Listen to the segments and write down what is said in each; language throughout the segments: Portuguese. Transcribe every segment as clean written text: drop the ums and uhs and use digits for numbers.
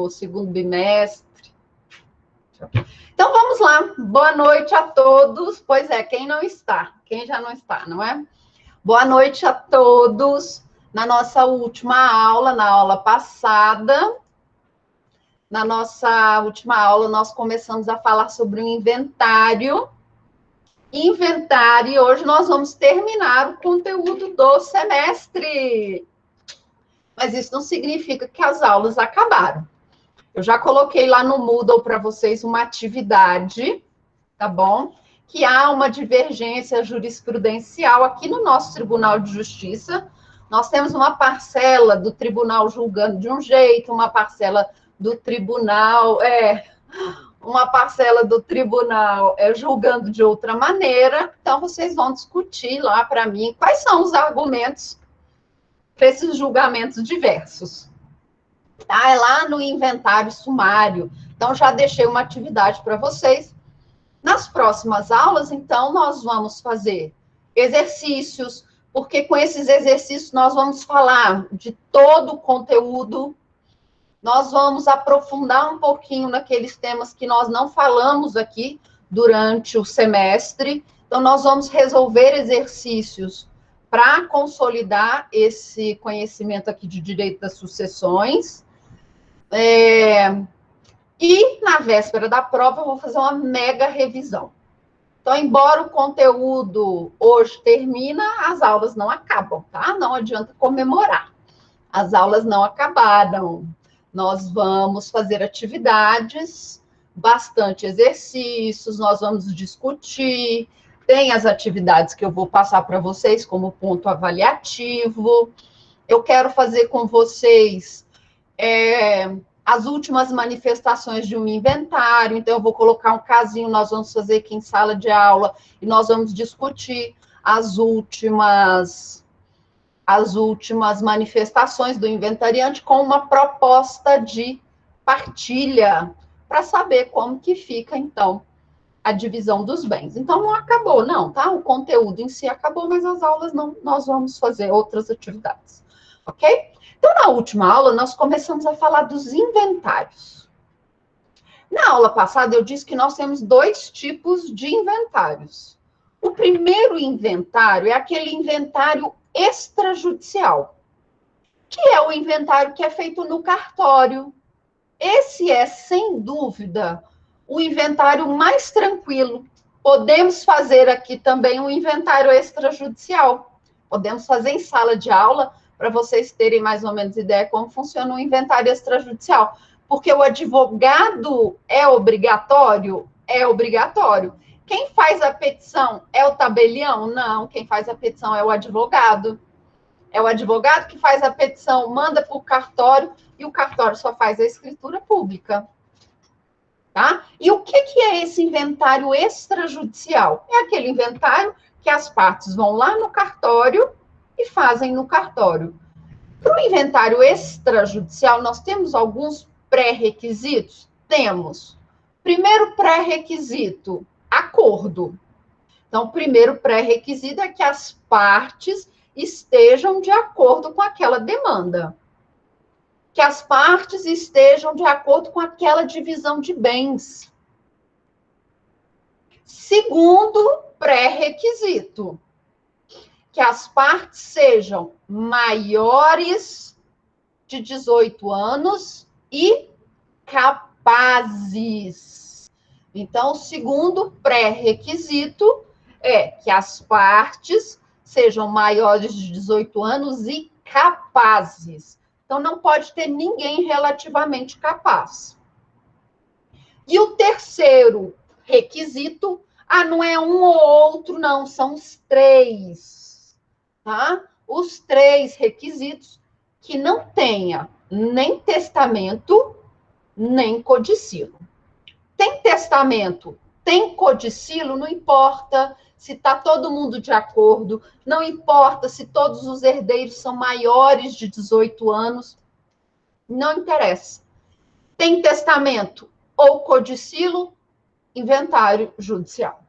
do segundo bimestre. Então, vamos lá. Boa noite a todos. Pois é, quem não está? Quem já não está, não é? Boa noite a todos. Na nossa última aula, na aula passada, na nossa última aula, nós começamos a falar sobre o inventário. Inventário, e hoje nós vamos terminar o conteúdo do semestre. Mas isso não significa que as aulas acabaram. Eu já coloquei lá no Moodle para vocês uma atividade, tá bom? Que há uma divergência jurisprudencial aqui no nosso Tribunal de Justiça. Nós temos uma parcela do tribunal julgando de um jeito, uma parcela do tribunal, julgando de outra maneira. Então, vocês vão discutir lá para mim quais são os argumentos para esses julgamentos diversos. Tá? É lá no inventário sumário. Então, já deixei uma atividade para vocês. Nas próximas aulas, então, nós vamos fazer exercícios, porque com esses exercícios nós vamos falar de todo o conteúdo, nós vamos aprofundar um pouquinho naqueles temas que nós não falamos aqui durante o semestre. Então, nós vamos resolver exercícios para consolidar esse conhecimento aqui de direito das sucessões. E, na véspera da prova, eu vou fazer uma mega revisão. Então, embora o conteúdo hoje termina, as aulas não acabam, tá? Não adianta comemorar. As aulas não acabaram. Nós vamos fazer atividades, bastante exercícios, nós vamos discutir. Tem as atividades que eu vou passar para vocês como ponto avaliativo. Eu quero fazer com vocês as últimas manifestações de um inventário. Então, eu vou colocar um casinho, nós vamos fazer aqui em sala de aula, e nós vamos discutir as últimas manifestações do inventariante com uma proposta de partilha, para saber como que fica, então, a divisão dos bens. Então, não acabou, não, tá? O conteúdo em si acabou, mas as aulas não, nós vamos fazer outras atividades, ok? Então, na última aula, nós começamos a falar dos inventários. Na aula passada, eu disse que nós temos dois tipos de inventários. O primeiro inventário é aquele inventário extrajudicial, que é o inventário que é feito no cartório. Esse é, sem dúvida, o inventário mais tranquilo. Podemos fazer aqui também um inventário extrajudicial. Podemos fazer em sala de aula, para vocês terem mais ou menos ideia como funciona o inventário extrajudicial. Porque o advogado é obrigatório? É obrigatório. Quem faz a petição é o tabelião? Não, quem faz a petição é o advogado. É o advogado que faz a petição, manda para o cartório, e o cartório só faz a escritura pública. Tá? E o que é esse inventário extrajudicial? É aquele inventário que as partes vão lá no cartório e fazem no cartório. Para o inventário extrajudicial, nós temos alguns pré-requisitos? Temos. Primeiro pré-requisito, acordo. Então, o primeiro pré-requisito é que as partes estejam de acordo com aquela demanda. Que as partes estejam de acordo com aquela divisão de bens. Segundo pré-requisito, que as partes sejam maiores de 18 anos e capazes. Então, o segundo pré-requisito é que as partes sejam maiores de 18 anos e capazes. Então, não pode ter ninguém relativamente capaz. E o terceiro requisito, não é um ou outro, não, são os três. Tá? Os três requisitos: que não tenha nem testamento, nem codicilo. Tem testamento, tem codicilo, não importa se está todo mundo de acordo, não importa se todos os herdeiros são maiores de 18 anos, não interessa. Tem testamento ou codicilo, inventário judicial.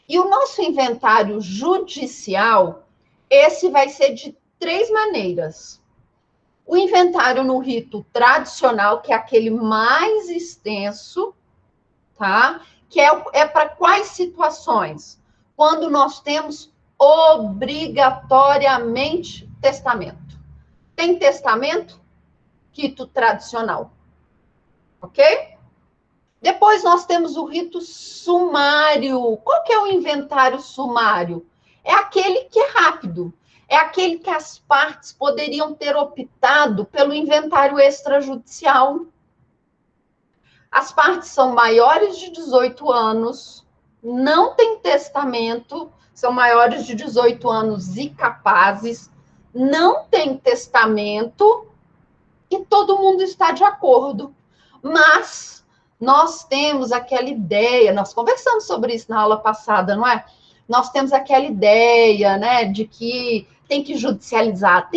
E o nosso inventário judicial, esse vai ser de três maneiras. O inventário no rito tradicional, que é aquele mais extenso, tá? Que é para quais situações? Quando nós temos obrigatoriamente testamento. Tem testamento? Rito tradicional. Ok? Depois nós temos o rito sumário. Qual que é o inventário sumário? É aquele que é rápido. É aquele que as partes poderiam ter optado pelo inventário extrajudicial. As partes são maiores de 18 anos, não têm testamento, são maiores de 18 anos e capazes, não tem testamento e todo mundo está de acordo. Mas nós temos aquela ideia, nós conversamos sobre isso na aula passada, não é? Nós temos aquela ideia, né, de que tem que judicializar,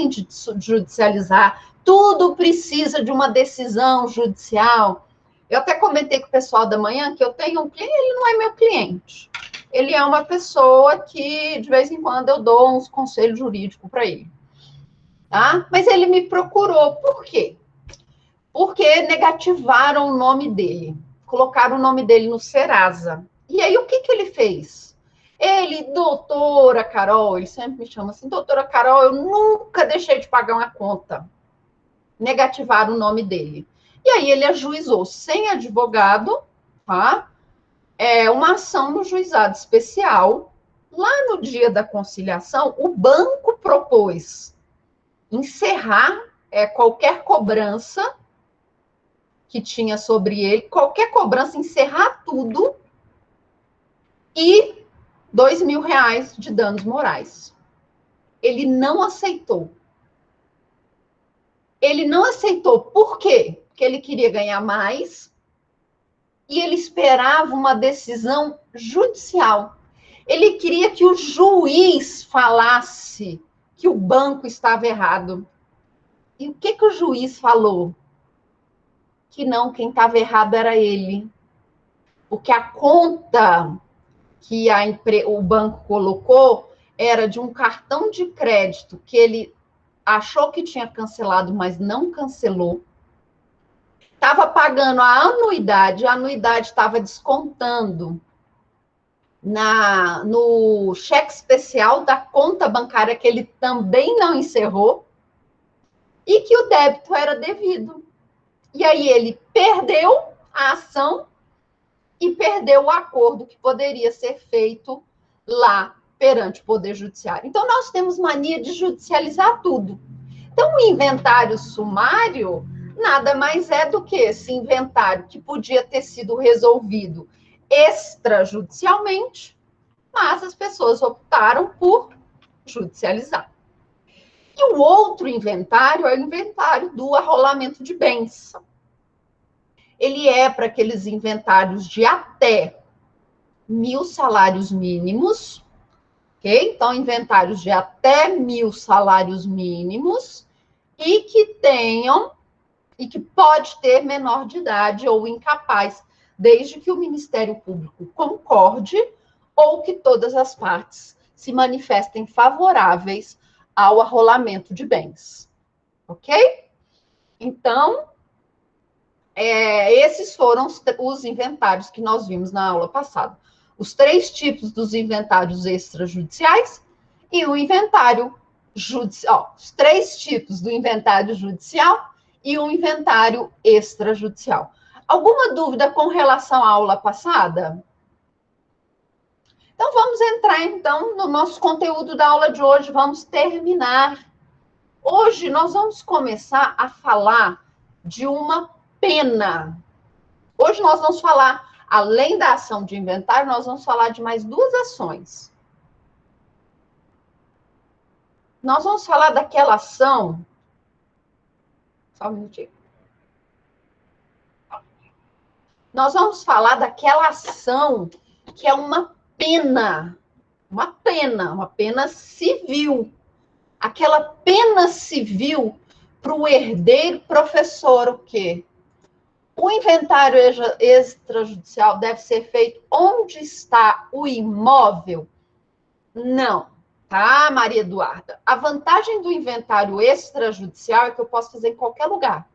tudo precisa de uma decisão judicial. Eu até comentei com o pessoal da manhã que eu tenho um cliente, ele não é meu cliente. Ele é uma pessoa que, de vez em quando, eu dou uns conselhos jurídicos para ele. Tá? Mas ele me procurou. Por quê? Porque negativaram o nome dele. Colocaram o nome dele no Serasa. E aí, o que ele fez? Ele, doutora Carol, ele sempre me chama assim, doutora Carol, eu nunca deixei de pagar uma conta. Negativaram o nome dele. E aí ele ajuizou sem advogado, tá? Uma ação no juizado especial. Lá no dia da conciliação, o banco propôs encerrar qualquer cobrança que tinha sobre ele, qualquer cobrança, encerrar tudo e R$2.000 de danos morais. Ele não aceitou. Ele não aceitou. Por quê? Porque ele queria ganhar mais e ele esperava uma decisão judicial. Ele queria que o juiz falasse que o banco estava errado. E o que o juiz falou? Que não, quem estava errado era ele. Porque a conta que o banco colocou era de um cartão de crédito que ele achou que tinha cancelado, mas não cancelou. Estava pagando a anuidade estava descontando no cheque especial da conta bancária que ele também não encerrou e que o débito era devido. E aí ele perdeu a ação e perdeu o acordo que poderia ser feito lá perante o Poder Judiciário. Então, nós temos mania de judicializar tudo. Então, o inventário sumário nada mais é do que esse inventário que podia ter sido resolvido extrajudicialmente, mas as pessoas optaram por judicializar. E o outro inventário é o inventário do arrolamento de bens. Ele é para aqueles inventários de até 1.000 salários mínimos, ok? Então, inventários de até 1.000 salários mínimos e que pode ter menor de idade ou incapaz, desde que o Ministério Público concorde ou que todas as partes se manifestem favoráveis ao arrolamento de bens, ok? Então, esses foram os inventários que nós vimos na aula passada. Os 3 tipos dos inventários extrajudiciais e o inventário judicial. Os 3 tipos do inventário judicial e o inventário extrajudicial. Alguma dúvida com relação à aula passada? Então, vamos entrar, então, no nosso conteúdo da aula de hoje. Vamos terminar. Hoje, nós vamos começar a falar de uma pena. Hoje nós vamos falar, além da ação de inventário, nós vamos falar de mais 2 ações. Nós vamos falar daquela ação... Só um minutinho. Nós vamos falar daquela ação que é uma pena civil. Aquela pena civil para o herdeiro professor, o quê? O inventário extrajudicial deve ser feito onde está o imóvel? Não. Tá, Maria Eduarda? A vantagem do inventário extrajudicial é que eu posso fazer em qualquer lugar.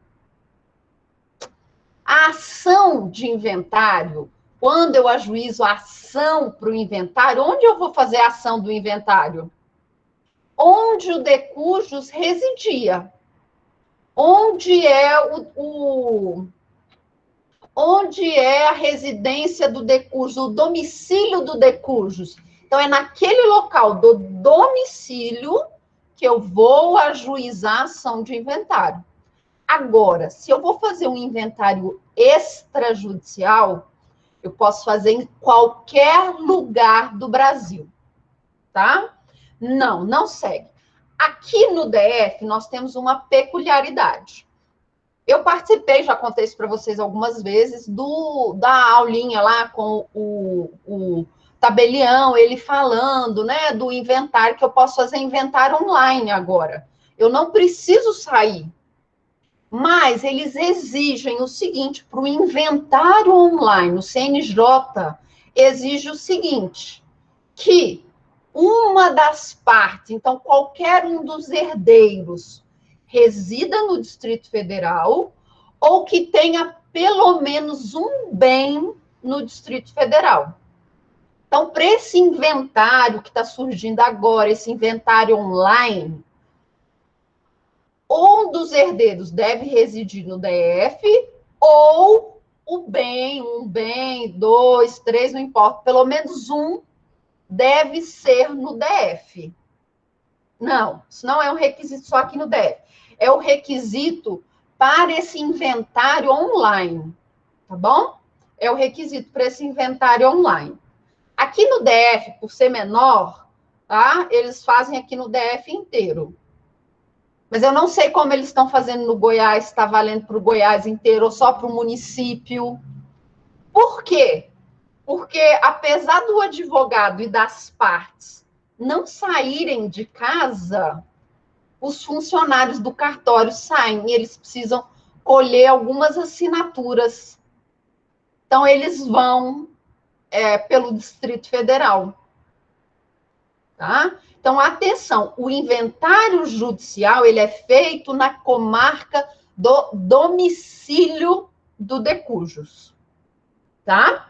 A ação de inventário, quando eu ajuizo a ação para o inventário, onde eu vou fazer a ação do inventário? Onde o de cujos residia. Onde é onde é a residência do de cujos, o domicílio do de cujos. Então, é naquele local do domicílio que eu vou ajuizar a ação de inventário. Agora, se eu vou fazer um inventário extrajudicial, eu posso fazer em qualquer lugar do Brasil, tá? Não segue. Aqui no DF, nós temos uma peculiaridade. Eu participei, já contei isso para vocês algumas vezes, da aulinha lá com o tabelião, ele falando, né, do inventário, que eu posso fazer inventário online agora. Eu não preciso sair. Mas eles exigem o seguinte, para o inventário online, o CNJ exige o seguinte, que uma das partes, então qualquer um dos herdeiros, resida no Distrito Federal ou que tenha pelo menos um bem no Distrito Federal. Então, para esse inventário que está surgindo agora, esse inventário online, um dos herdeiros deve residir no DF, ou um bem, dois, três, não importa, pelo menos um deve ser no DF. Não, isso não é um requisito só aqui no DF. É o requisito para esse inventário online, tá bom? É o requisito para esse inventário online. Aqui no DF, por ser menor, tá? Eles fazem aqui no DF inteiro. Mas eu não sei como eles estão fazendo no Goiás, se está valendo para o Goiás inteiro ou só para o município. Por quê? Porque, apesar do advogado e das partes não saírem de casa, os funcionários do cartório saem e eles precisam colher algumas assinaturas. Então, eles vão pelo Distrito Federal. Tá? Então, atenção, o inventário judicial ele é feito na comarca do domicílio do de cujos. Tá?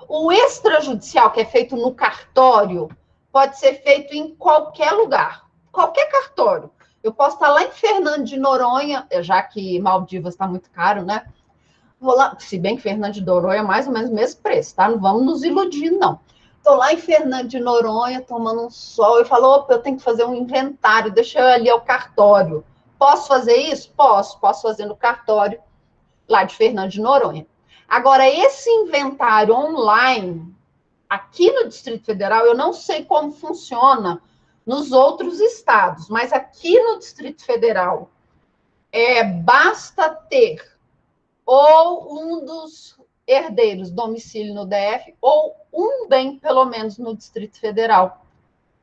O extrajudicial, que é feito no cartório, pode ser feito em qualquer lugar, qualquer cartório. Eu posso estar lá em Fernando de Noronha, já que Maldivas está muito caro, né? Vou lá, se bem que Fernando de Noronha é mais ou menos o mesmo preço, tá? Não vamos nos iludir, não. Estou lá em Fernando de Noronha, tomando um sol, e falo, opa, eu tenho que fazer um inventário, deixa eu ir ali ao cartório. Posso fazer isso? Posso fazer no cartório lá de Fernando de Noronha. Agora, esse inventário online, aqui no Distrito Federal, eu não sei como funciona nos outros estados, mas aqui no Distrito Federal, basta ter ou um dos herdeiros domicílio no DF, ou um bem, pelo menos, no Distrito Federal.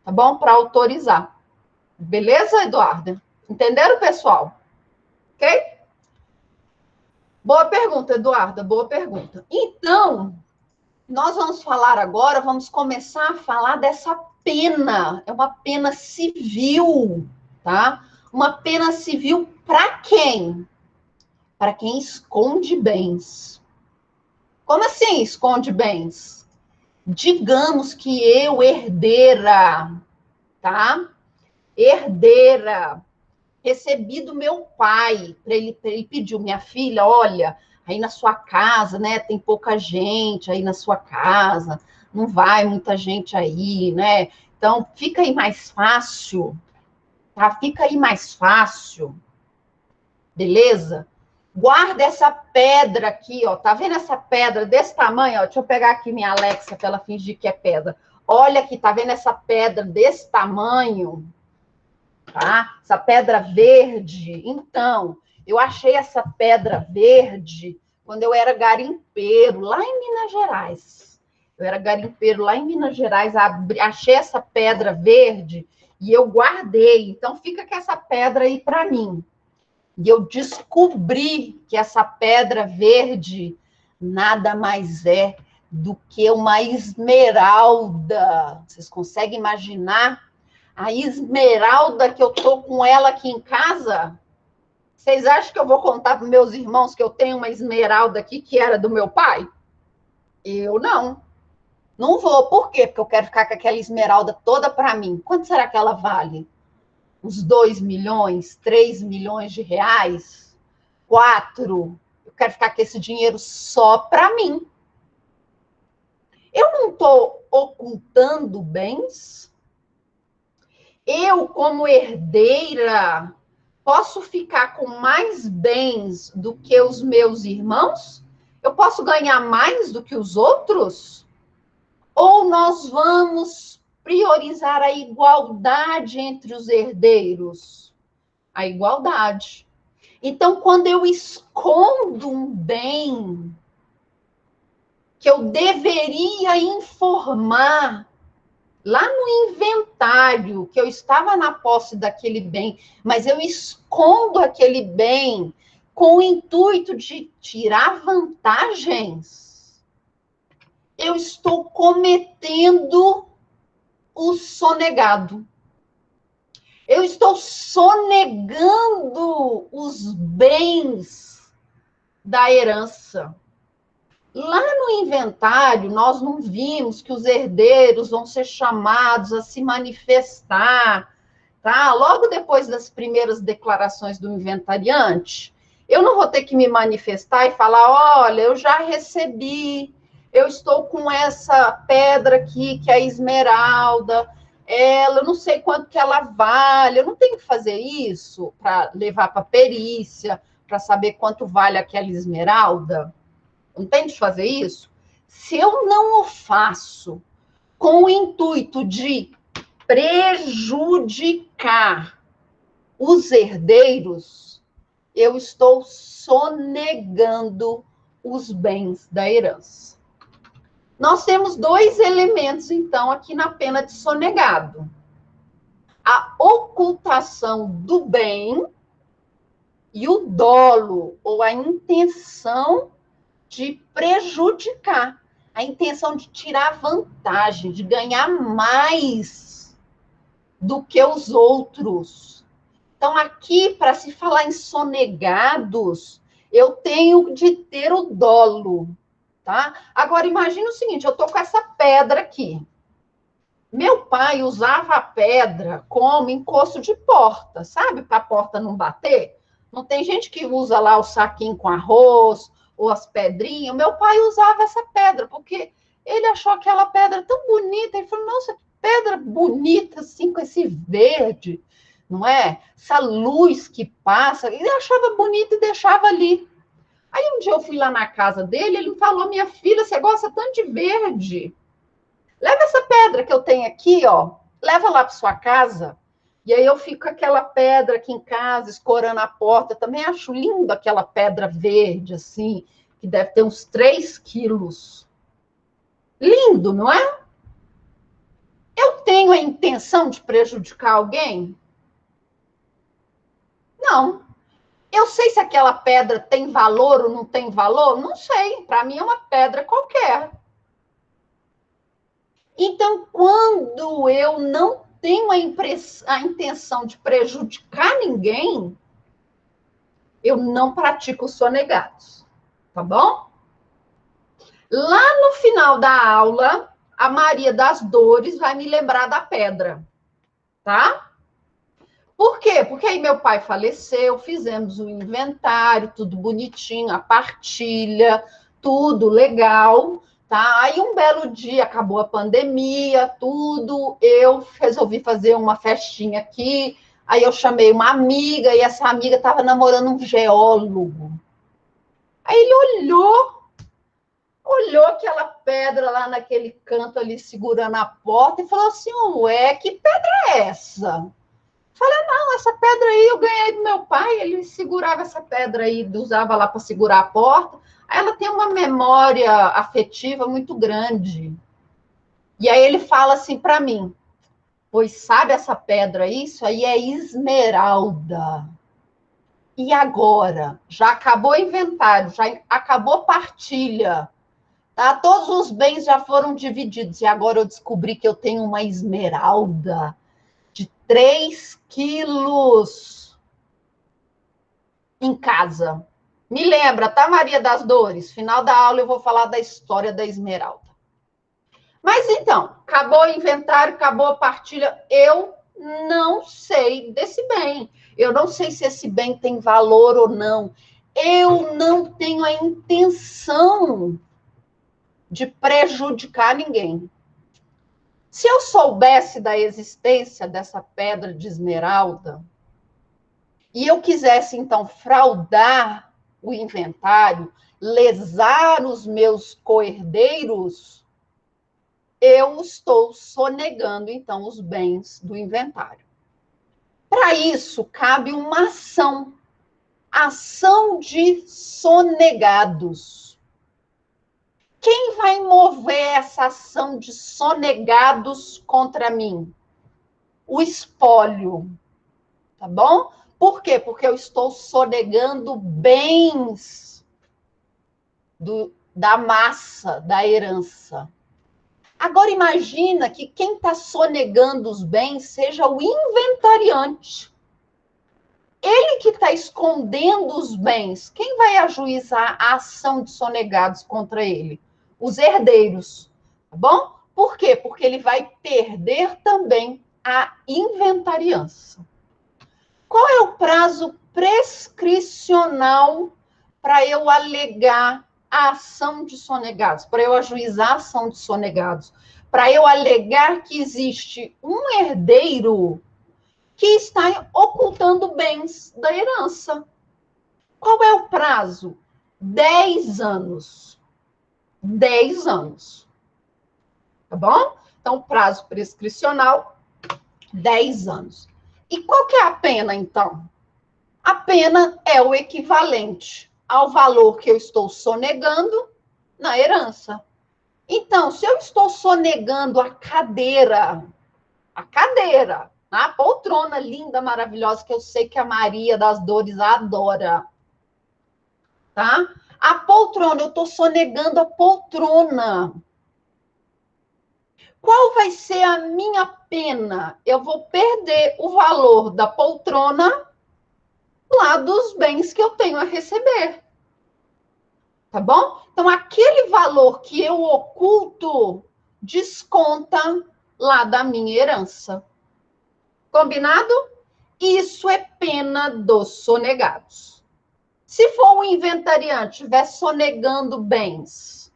Tá bom? Para autorizar. Beleza, Eduarda? Entenderam, pessoal? Ok? Boa pergunta, Eduarda, boa pergunta. Então, nós vamos falar agora, vamos começar a falar dessa pena. É uma pena civil, tá? Uma pena civil para quem? Para quem esconde bens. Como assim esconde bens? Digamos que eu, herdeira, tá? Herdeira, recebi do meu pai, para ele pediu, minha filha, olha, aí na sua casa, né, tem pouca gente aí na sua casa, não vai muita gente aí, né? Então, fica aí mais fácil, tá? Fica aí mais fácil, beleza? Guarda essa pedra aqui, ó. Tá vendo essa pedra desse tamanho? Ó? Deixa eu pegar aqui minha Alexa para ela fingir que é pedra. Olha aqui, tá vendo essa pedra desse tamanho? Tá? Essa pedra verde. Então, eu achei essa pedra verde quando eu era garimpeiro, lá em Minas Gerais. Eu era garimpeiro lá em Minas Gerais, achei essa pedra verde e eu guardei. Então, fica com essa pedra aí para mim. E eu descobri que essa pedra verde nada mais é do que uma esmeralda. Vocês conseguem imaginar A esmeralda que eu tô com ela aqui em casa, vocês acham que eu vou contar para meus irmãos que eu tenho uma esmeralda aqui que era do meu pai? Eu não. Não vou. Por quê? Porque eu quero ficar com aquela esmeralda toda para mim. Quanto será que ela vale? Uns 2 milhões, 3 milhões de reais? 4? Eu quero ficar com esse dinheiro só para mim. Eu não estou ocultando bens. Eu, como herdeira, posso ficar com mais bens do que os meus irmãos? Eu posso ganhar mais do que os outros? Ou nós vamos priorizar a igualdade entre os herdeiros? A igualdade. Então, quando eu escondo um bem que eu deveria informar lá no inventário, que eu estava na posse daquele bem, mas eu escondo aquele bem com o intuito de tirar vantagens, eu estou cometendo o sonegado. Eu estou sonegando os bens da herança. Lá no inventário, nós não vimos que os herdeiros vão ser chamados a se manifestar, tá? Logo depois das primeiras declarações do inventariante, eu não vou ter que me manifestar e falar, olha, eu já recebi, eu estou com essa pedra aqui, que é a esmeralda, eu não sei quanto que ela vale, eu não tenho que fazer isso para levar para perícia, para saber quanto vale aquela esmeralda. Não tem de fazer isso? Se eu não o faço com o intuito de prejudicar os herdeiros, eu estou sonegando os bens da herança. Nós temos 2 elementos, então, aqui na pena de sonegado. A ocultação do bem e o dolo, ou a intenção de prejudicar, a intenção de tirar vantagem, de ganhar mais do que os outros. Então, aqui, para se falar em sonegados, eu tenho de ter o dolo, tá? Agora, imagina o seguinte, eu estou com essa pedra aqui. Meu pai usava a pedra como encosto de porta, sabe? Para a porta não bater. Não tem gente que usa lá o saquinho com arroz, ou as pedrinhas. Meu pai usava essa pedra, porque ele achou aquela pedra tão bonita. Ele falou, nossa, que pedra bonita, assim, com esse verde, não é? Essa luz que passa. Ele achava bonito e deixava ali. Aí um dia eu fui lá na casa dele, ele me falou, minha filha, você gosta tanto de verde? Leva essa pedra que eu tenho aqui, ó, leva lá para sua casa. E aí eu fico com aquela pedra aqui em casa, escorando a porta. Eu também acho lindo aquela pedra verde, assim, que deve ter uns 3 quilos. Lindo, não é? Eu tenho a intenção de prejudicar alguém? Não. Eu sei se aquela pedra tem valor ou não tem valor? Não sei. Para mim é uma pedra qualquer. Então, quando eu não tenho a intenção de prejudicar ninguém, eu não pratico sonegados, tá bom? Lá no final da aula, a Maria das Dores vai me lembrar da pedra, tá? Por quê? Porque aí meu pai faleceu, fizemos o inventário, tudo bonitinho, a partilha, tudo legal, tá? Aí um belo dia acabou a pandemia, tudo, eu resolvi fazer uma festinha aqui, aí eu chamei uma amiga e essa amiga estava namorando um geólogo. Aí ele olhou aquela pedra lá naquele canto ali segurando a porta e falou assim, ué, que pedra é essa? Falei, não, essa pedra aí eu ganhei do meu pai, ele segurava essa pedra aí, usava lá para segurar a porta. Aí ela tem uma memória afetiva muito grande. E aí ele fala assim para mim, pois sabe essa pedra aí? Isso aí é esmeralda. E agora? Já acabou o inventário, já acabou a partilha. Tá? Todos os bens já foram divididos. E agora eu descobri que eu tenho uma esmeralda de 3 quilos em casa. Me lembra, tá, Maria das Dores? Final da aula eu vou falar da história da esmeralda. Mas então, acabou o inventário, acabou a partilha. Eu não sei desse bem. Eu não sei se esse bem tem valor ou não. Eu não tenho a intenção de prejudicar ninguém. Se eu soubesse da existência dessa pedra de esmeralda e eu quisesse, então, fraudar o inventário, lesar os meus coherdeiros, eu estou sonegando, então, os bens do inventário. Para isso, cabe uma ação de sonegados. Quem vai mover essa ação de sonegados contra mim? O espólio, tá bom? Por quê? Porque eu estou sonegando bens da massa, da herança. Agora imagina que quem está sonegando os bens seja o inventariante. Ele que está escondendo os bens. Quem vai ajuizar a ação de sonegados contra ele? Os herdeiros, tá bom? Por quê? Porque ele vai perder também a inventariança. Qual é o prazo prescricional para eu alegar a ação de sonegados, para eu ajuizar a ação de sonegados, para eu alegar que existe um herdeiro que está ocultando bens da herança? Qual é o prazo? 10 anos. 10 anos. Tá bom? Então, prazo prescricional, 10 anos. E qual que é a pena, então? A pena é o equivalente ao valor que eu estou sonegando na herança. Então, se eu estou sonegando a cadeira, a poltrona linda, maravilhosa, que eu sei que a Maria das Dores adora, tá? A poltrona, eu estou sonegando a poltrona. Qual vai ser a minha pena? Eu vou perder o valor da poltrona lá dos bens que eu tenho a receber. Tá bom? Então, aquele valor que eu oculto desconta lá da minha herança. Combinado? Isso é pena dos sonegados. Se for um inventariante estiver sonegando bens,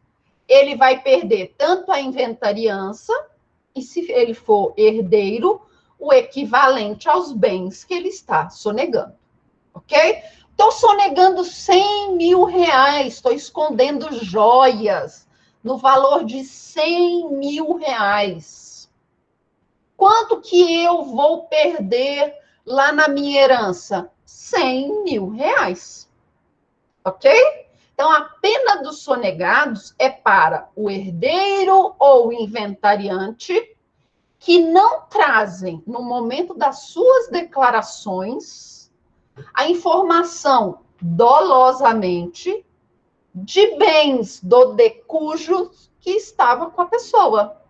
ele vai perder tanto a inventariança, e se ele for herdeiro, o equivalente aos bens que ele está sonegando. Ok? Estou sonegando 100 mil reais, estou escondendo joias no valor de 100 mil reais. Quanto que eu vou perder lá na minha herança? 100 mil reais. Ok? Então, a pena dos sonegados é para o herdeiro ou inventariante que não trazem, no momento das suas declarações, a informação dolosamente de bens do decujo que estava com a pessoa.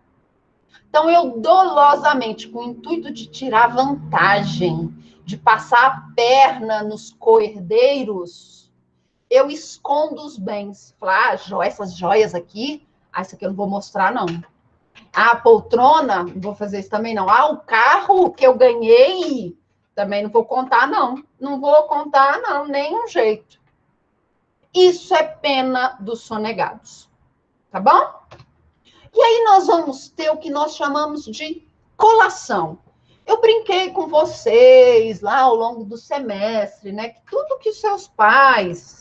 Então, eu dolosamente, com o intuito de tirar vantagem, de passar a perna nos coherdeiros, eu escondo os bens. Falar, essas joias aqui, isso aqui eu não vou mostrar, não. A poltrona, não vou fazer isso também, não. O carro que eu ganhei, também não vou contar, não. Não vou contar, não, nenhum jeito. Isso é pena dos sonegados. Tá bom? E aí nós vamos ter o que nós chamamos de colação. Eu brinquei com vocês lá ao longo do semestre, né? Que tudo que seus pais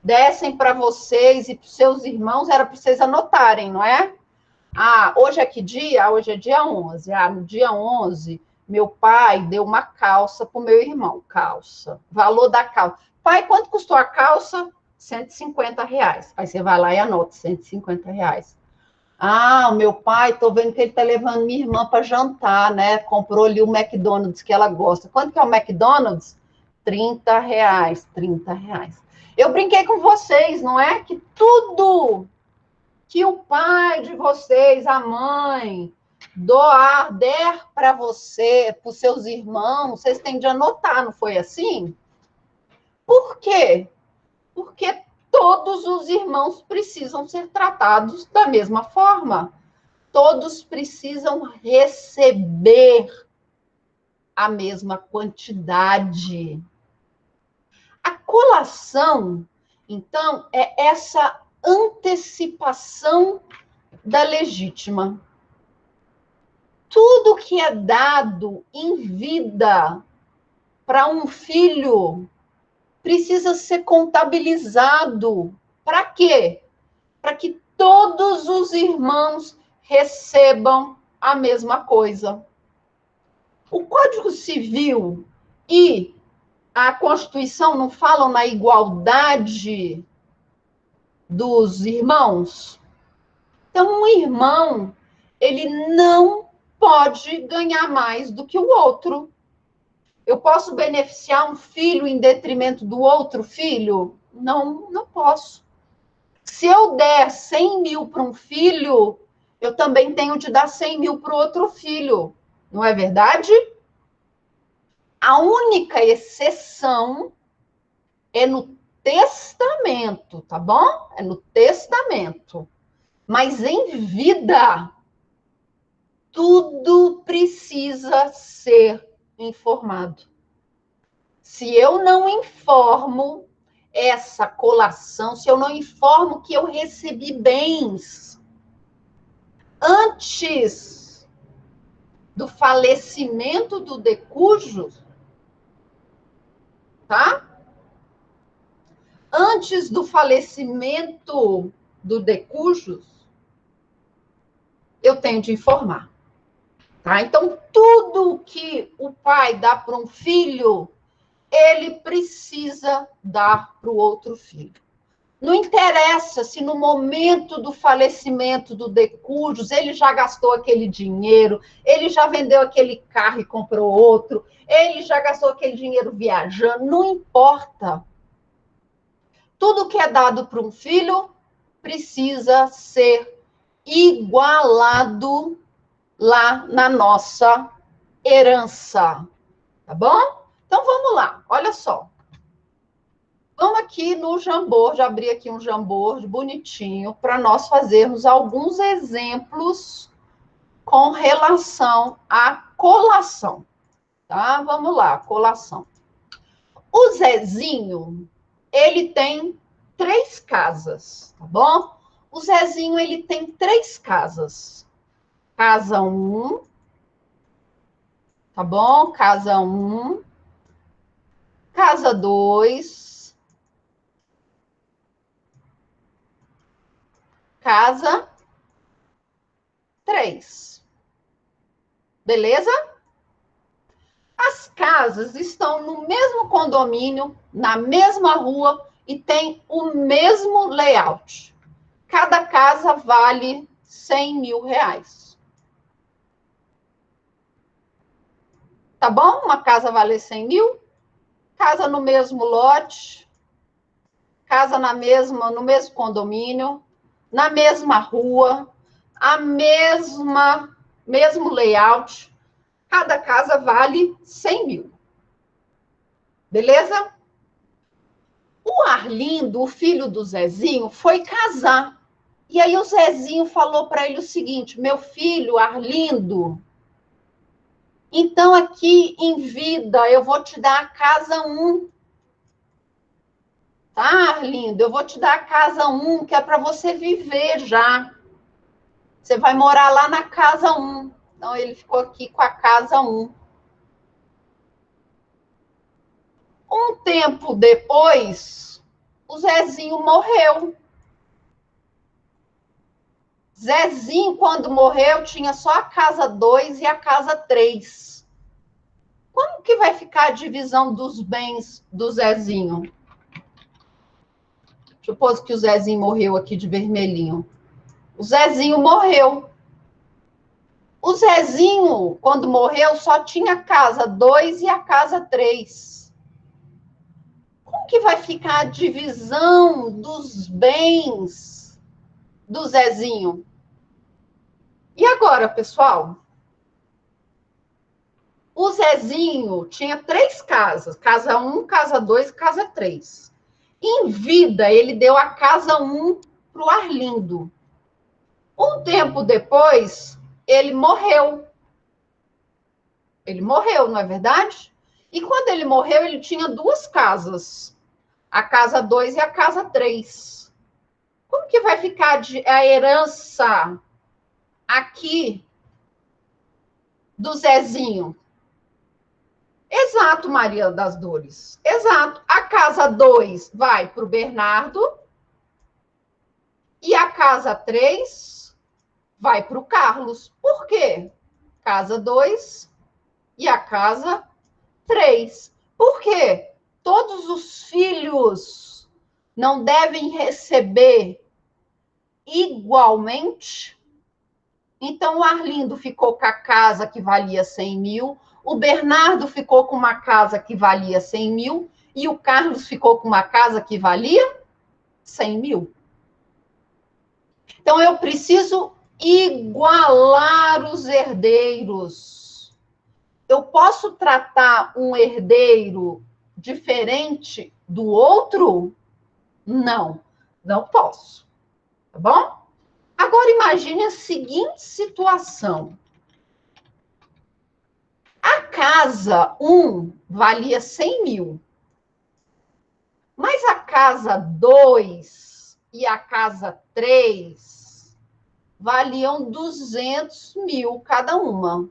dessem para vocês e para os seus irmãos era para vocês anotarem, não é? Hoje é que dia? Hoje é dia 11. No dia 11, meu pai deu uma calça para o meu irmão. Calça. Valor da calça. Pai, quanto custou a calça? R$150. Aí você vai lá e anota, R$150. O meu pai, tô vendo que ele tá levando minha irmã para jantar, né? Comprou ali o McDonald's que ela gosta. Quanto que é o McDonald's? R$30. R$30. Eu brinquei com vocês, não é? Que tudo que o pai de vocês, a mãe, der para você, para os seus irmãos, vocês têm de anotar, não foi assim? Por quê? Porque todos os irmãos precisam ser tratados da mesma forma. Todos precisam receber a mesma quantidade. A colação, então, é essa antecipação da legítima. Tudo que é dado em vida para um filho precisa ser contabilizado. Para quê? Para que todos os irmãos recebam a mesma coisa. O Código Civil e a Constituição não falam na igualdade dos irmãos? Então, um irmão, ele não pode ganhar mais do que o outro. Eu posso beneficiar um filho em detrimento do outro filho? Não, não posso. Se eu der 100 mil para um filho, eu também tenho de dar 100 mil para o outro filho. Não é verdade? A única exceção é no testamento, tá bom? É no testamento. Mas em vida, tudo precisa ser informado. Se eu não informo essa colação, se eu não informo que eu recebi bens antes do falecimento do decújo, tá? Antes do falecimento do decújo, eu tenho de informar. Tá? Então, tudo que o pai dá para um filho, ele precisa dar para o outro filho. Não interessa se no momento do falecimento do decújus ele já gastou aquele dinheiro, ele já vendeu aquele carro e comprou outro, ele já gastou aquele dinheiro viajando, não importa. Tudo que é dado para um filho precisa ser igualado lá na nossa herança, tá bom? Então, vamos lá, olha só. Vamos aqui no Jamboard, já abri aqui um Jamboard bonitinho, para nós fazermos alguns exemplos com relação à colação, tá? Vamos lá, colação. O Zezinho, ele tem 3 casas, tá bom? O Zezinho, ele tem 3 casas. Casa 1, tá bom? Casa 1. Casa 2. Casa 3. Beleza? As casas estão no mesmo condomínio, na mesma rua e tem o mesmo layout. Cada casa vale 100 mil reais. Tá bom? Uma casa vale 100 mil, casa no mesmo lote, casa no mesmo condomínio, na mesma rua, mesmo layout. Cada casa vale 100 mil. Beleza? O Arlindo, o filho do Zezinho, foi casar. E aí o Zezinho falou para ele o seguinte: meu filho, Arlindo, então aqui em vida eu vou te dar a casa 1. Tá, Arlindo? Eu vou te dar a casa 1, que é para você viver já. Você vai morar lá na casa 1. Então ele ficou aqui com a casa 1. Um tempo depois, o Zezinho morreu. Zezinho, quando morreu, tinha só a casa 2 e a casa 3. Como que vai ficar a divisão dos bens do Zezinho? Supôs que o Zezinho morreu aqui de vermelhinho. O Zezinho morreu. O Zezinho, quando morreu, só tinha a casa 2 e a casa 3. Como que vai ficar a divisão dos bens do Zezinho? E agora, pessoal? O Zezinho tinha 3 casas. Casa 1, casa 2 e casa 3. Em vida, ele deu a casa 1 para o Arlindo. Um tempo depois, ele morreu. Ele morreu, não é verdade? E quando ele morreu, ele tinha 2 casas. A casa 2 e a casa 3. Como que vai ficar a herança aqui do Zezinho? Exato, Maria das Dores. Exato. A casa 2 vai para o Bernardo e a casa 3 vai para o Carlos. Por quê? Casa 2 e a casa 3. Por quê? Todos os filhos não devem receber igualmente. Então, o Arlindo ficou com a casa que valia 100 mil, o Bernardo ficou com uma casa que valia 100 mil e o Carlos ficou com uma casa que valia 100 mil. Então, eu preciso igualar os herdeiros. Eu posso tratar um herdeiro diferente do outro? Não, não posso. Tá bom? Agora, imagine a seguinte situação. A casa 1 valia 100 mil. Mas a casa 2 e a casa 3 valiam 200 mil cada uma.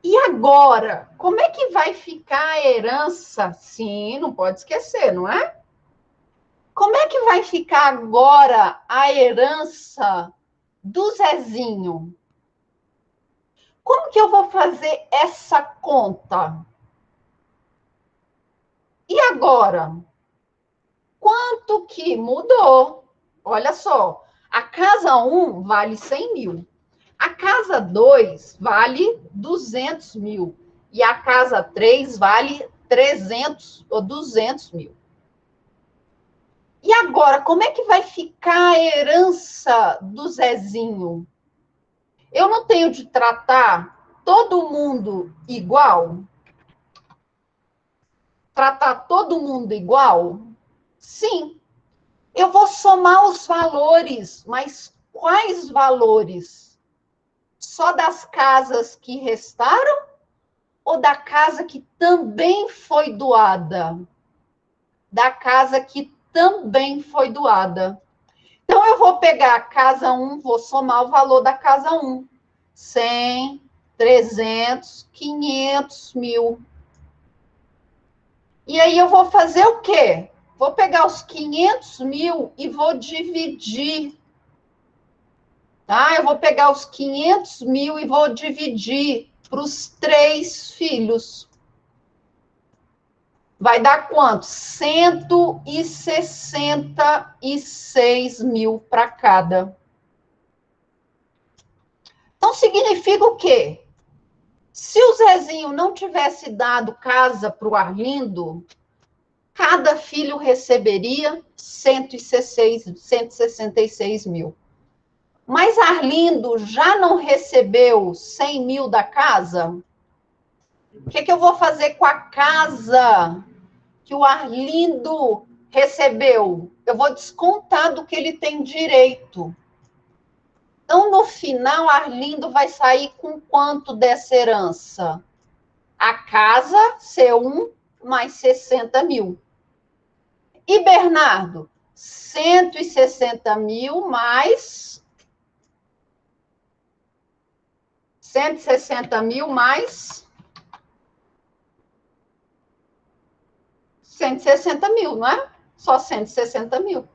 E agora, como é que vai ficar a herança? Sim, não pode esquecer, não é? Como é que vai ficar agora a herança do Zezinho? Como que eu vou fazer essa conta? E agora? Quanto que mudou? Olha só, a casa 1 vale 100 mil. A casa 2 vale 200 mil. E a casa 3 vale 300 ou 200 mil. E agora, como é que vai ficar a herança do Zezinho? Eu não tenho de tratar todo mundo igual? Tratar todo mundo igual? Sim. Eu vou somar os valores, mas quais valores? Só das casas que restaram ou da casa que também foi doada? Da casa que também foi doada. Então, eu vou pegar a casa 1, vou somar o valor da casa 1. 100, 300, 500 mil. E aí, eu vou fazer o quê? Vou pegar os 500 mil e vou dividir. Tá? Eu vou pegar os 500 mil e vou dividir para os 3 filhos. Vai dar quanto? 166 mil para cada. Então, significa o quê? Se o Zezinho não tivesse dado casa para o Arlindo, cada filho receberia 166 mil. Mas Arlindo já não recebeu 100 mil da casa? O que eu vou fazer com a casa que o Arlindo recebeu? Eu vou descontar do que ele tem direito. Então, no final, Arlindo vai sair com quanto dessa herança? A casa, C1, mais 60 mil. E Bernardo? 160 mil mais... 160 mil mais... 160 mil, não é? Só 160 mil.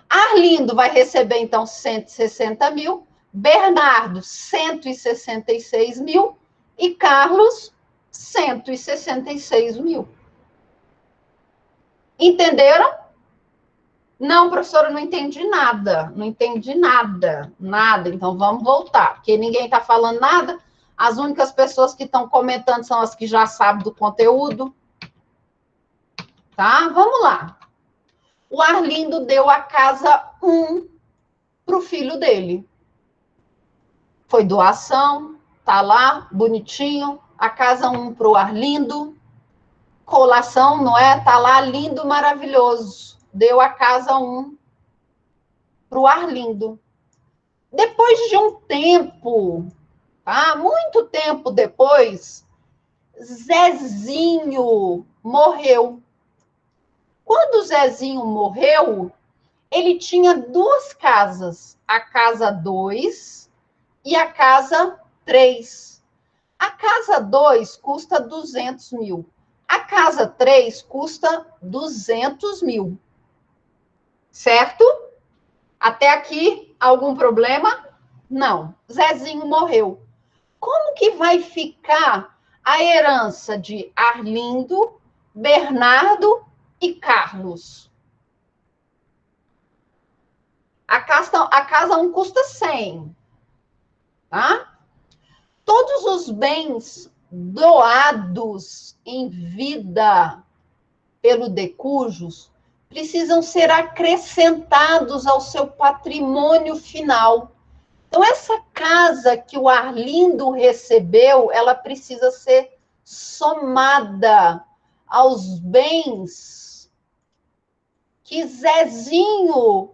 Arlindo vai receber, então, 160 mil. Bernardo, 166 mil. E Carlos, 166 mil. Entenderam? Não, professora, não entendi nada. Não entendi nada. Nada. Então, vamos voltar. Porque ninguém está falando nada. As únicas pessoas que estão comentando são as que já sabem do conteúdo. Tá? Vamos lá. O Arlindo deu a casa 1 para o filho dele. Foi doação, tá lá, bonitinho. A casa 1 para o Arlindo. Colação, não é? Tá lá, lindo, maravilhoso. Deu a casa 1 para o Arlindo. Depois de um tempo, tá? Muito tempo depois, Zezinho morreu. Quando o Zezinho morreu, ele tinha 2 casas, a casa 2 e a casa 3. A casa 2 custa 200 mil. A casa 3 custa 200 mil. Certo? Até aqui, algum problema? Não. Zezinho morreu. Como que vai ficar a herança de Arlindo, Bernardo e Carlos? A casa 1 custa 100. Tá? Todos os bens doados em vida pelo decujus precisam ser acrescentados ao seu patrimônio final. Então, essa casa que o Arlindo recebeu, ela precisa ser somada aos bens que Zezinho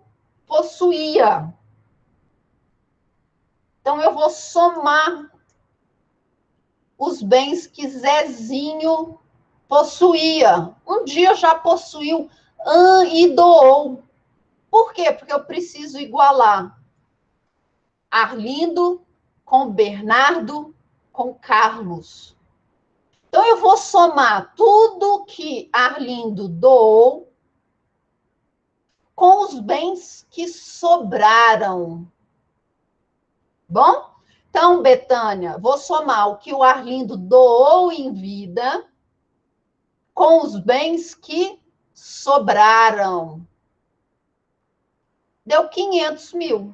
possuía. Então, eu vou somar os bens que Zezinho possuía. Um dia já possuiu e doou. Por quê? Porque eu preciso igualar Arlindo com Bernardo com Carlos. Então, eu vou somar tudo que Arlindo doou com os bens que sobraram. Bom? Então, Betânia, vou somar o que o Arlindo doou em vida com os bens que sobraram. Deu 500 mil.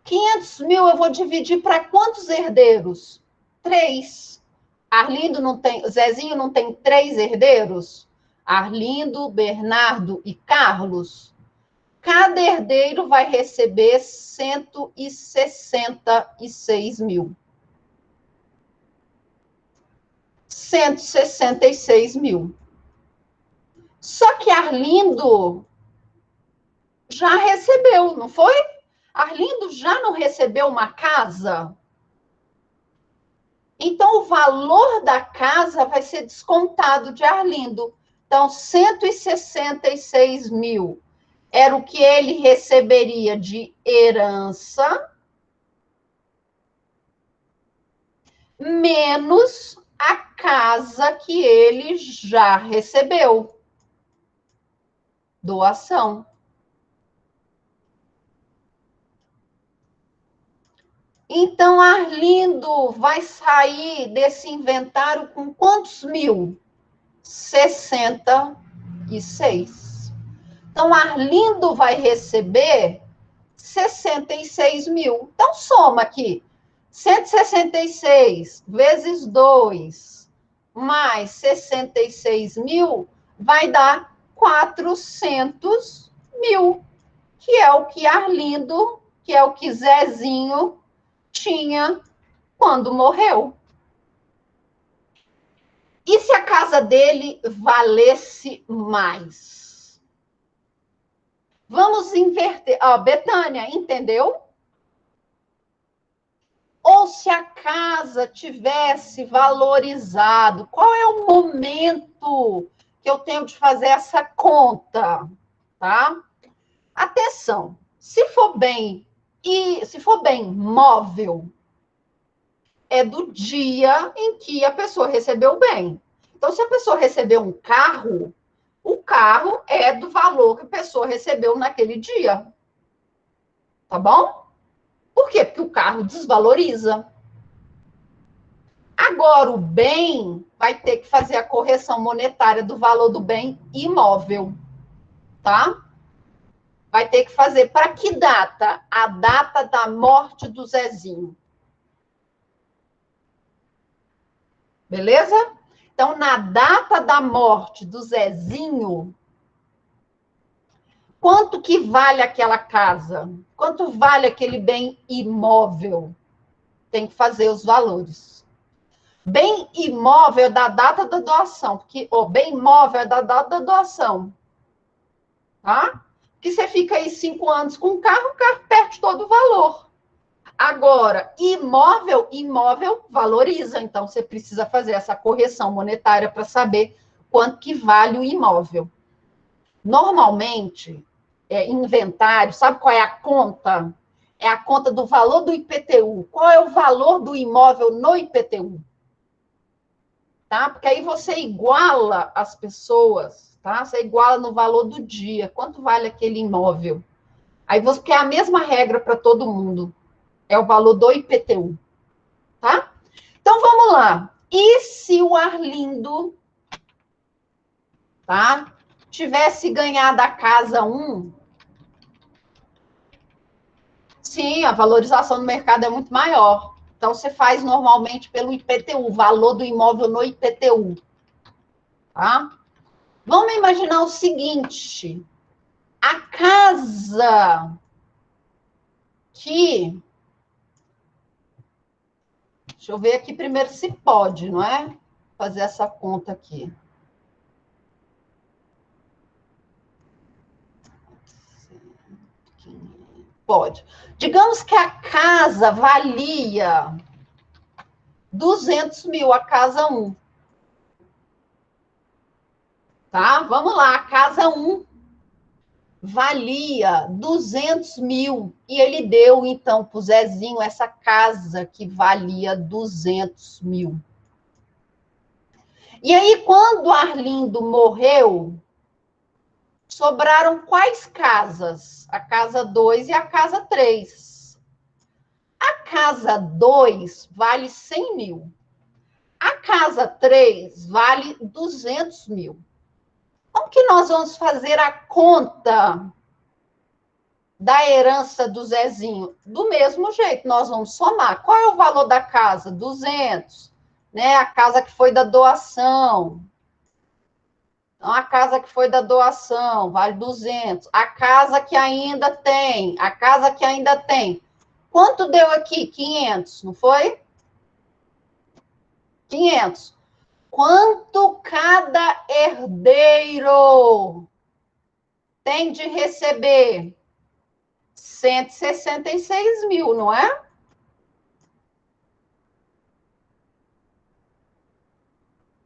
500 mil eu vou dividir para quantos herdeiros? 3. Arlindo não tem, Zezinho não tem 3 herdeiros? Arlindo, Bernardo e Carlos. Cada herdeiro vai receber 166 mil. 166 mil. Só que Arlindo já recebeu, não foi? Arlindo já não recebeu uma casa? Então, o valor da casa vai ser descontado de Arlindo. Então, 166 mil era o que ele receberia de herança, menos a casa que ele já recebeu. Doação. Então, Arlindo vai sair desse inventário com quantos mil? 66. Então, Arlindo vai receber 66 mil. Então, soma aqui. 166 vezes 2 mais 66 mil vai dar 400 mil, que é o que Arlindo, que é o que Zezinho tinha quando morreu. E se a casa dele valesse mais? Vamos inverter. Betânia, entendeu? Ou se a casa tivesse valorizado, qual é o momento que eu tenho de fazer essa conta, tá? Atenção, se for bem móvel, é do dia em que a pessoa recebeu o bem. Então, se a pessoa recebeu um carro, o carro é do valor que a pessoa recebeu naquele dia. Tá bom? Por quê? Porque o carro desvaloriza. Agora, o bem vai ter que fazer a correção monetária do valor do bem imóvel. Tá? Vai ter que fazer para que data? A data da morte do Zezinho. Beleza? Então, na data da morte do Zezinho, Quanto que vale aquela casa? Quanto vale aquele bem imóvel? Tem que fazer os valores. Bem imóvel é da data da doação, porque o bem imóvel é da data da doação, tá? Que você fica aí 5 anos com o carro perde todo o valor. Agora, imóvel valoriza, então você precisa fazer essa correção monetária para saber quanto que vale o imóvel. Normalmente, inventário, sabe qual é a conta? É a conta do valor do IPTU. Qual é o valor do imóvel no IPTU? Tá? Porque aí você iguala as pessoas, tá? Você iguala no valor do dia. Quanto vale aquele imóvel? Aí você quer a mesma regra para todo mundo. É o valor do IPTU, tá? Então vamos lá. E se o Arlindo, tá? Tivesse ganhado a casa 1, sim, a valorização no mercado é muito maior. Então você faz normalmente pelo IPTU, o valor do imóvel no IPTU, tá? Vamos imaginar o seguinte: a casa que. Deixa eu ver aqui primeiro se pode, não é? Fazer essa conta aqui. Pode. Digamos que a casa valia 200 mil, a casa 1. Tá? Vamos lá, a casa 1 valia 200 mil e ele deu, então, para o Zezinho essa casa que valia 200 mil. E aí, quando o Arlindo morreu, sobraram quais casas? A casa 2 e a casa 3. A casa 2 vale 100 mil. A casa 3 vale 200 mil. Como que nós vamos fazer a conta da herança do Zezinho? Do mesmo jeito, nós vamos somar. Qual é o valor da casa? 200. Né? A casa que foi da doação. Então, a casa que foi da doação vale 200. A casa que ainda tem. Quanto deu aqui? 500, não foi? 500. Quanto cada herdeiro tem de receber? 166 mil, não é? R$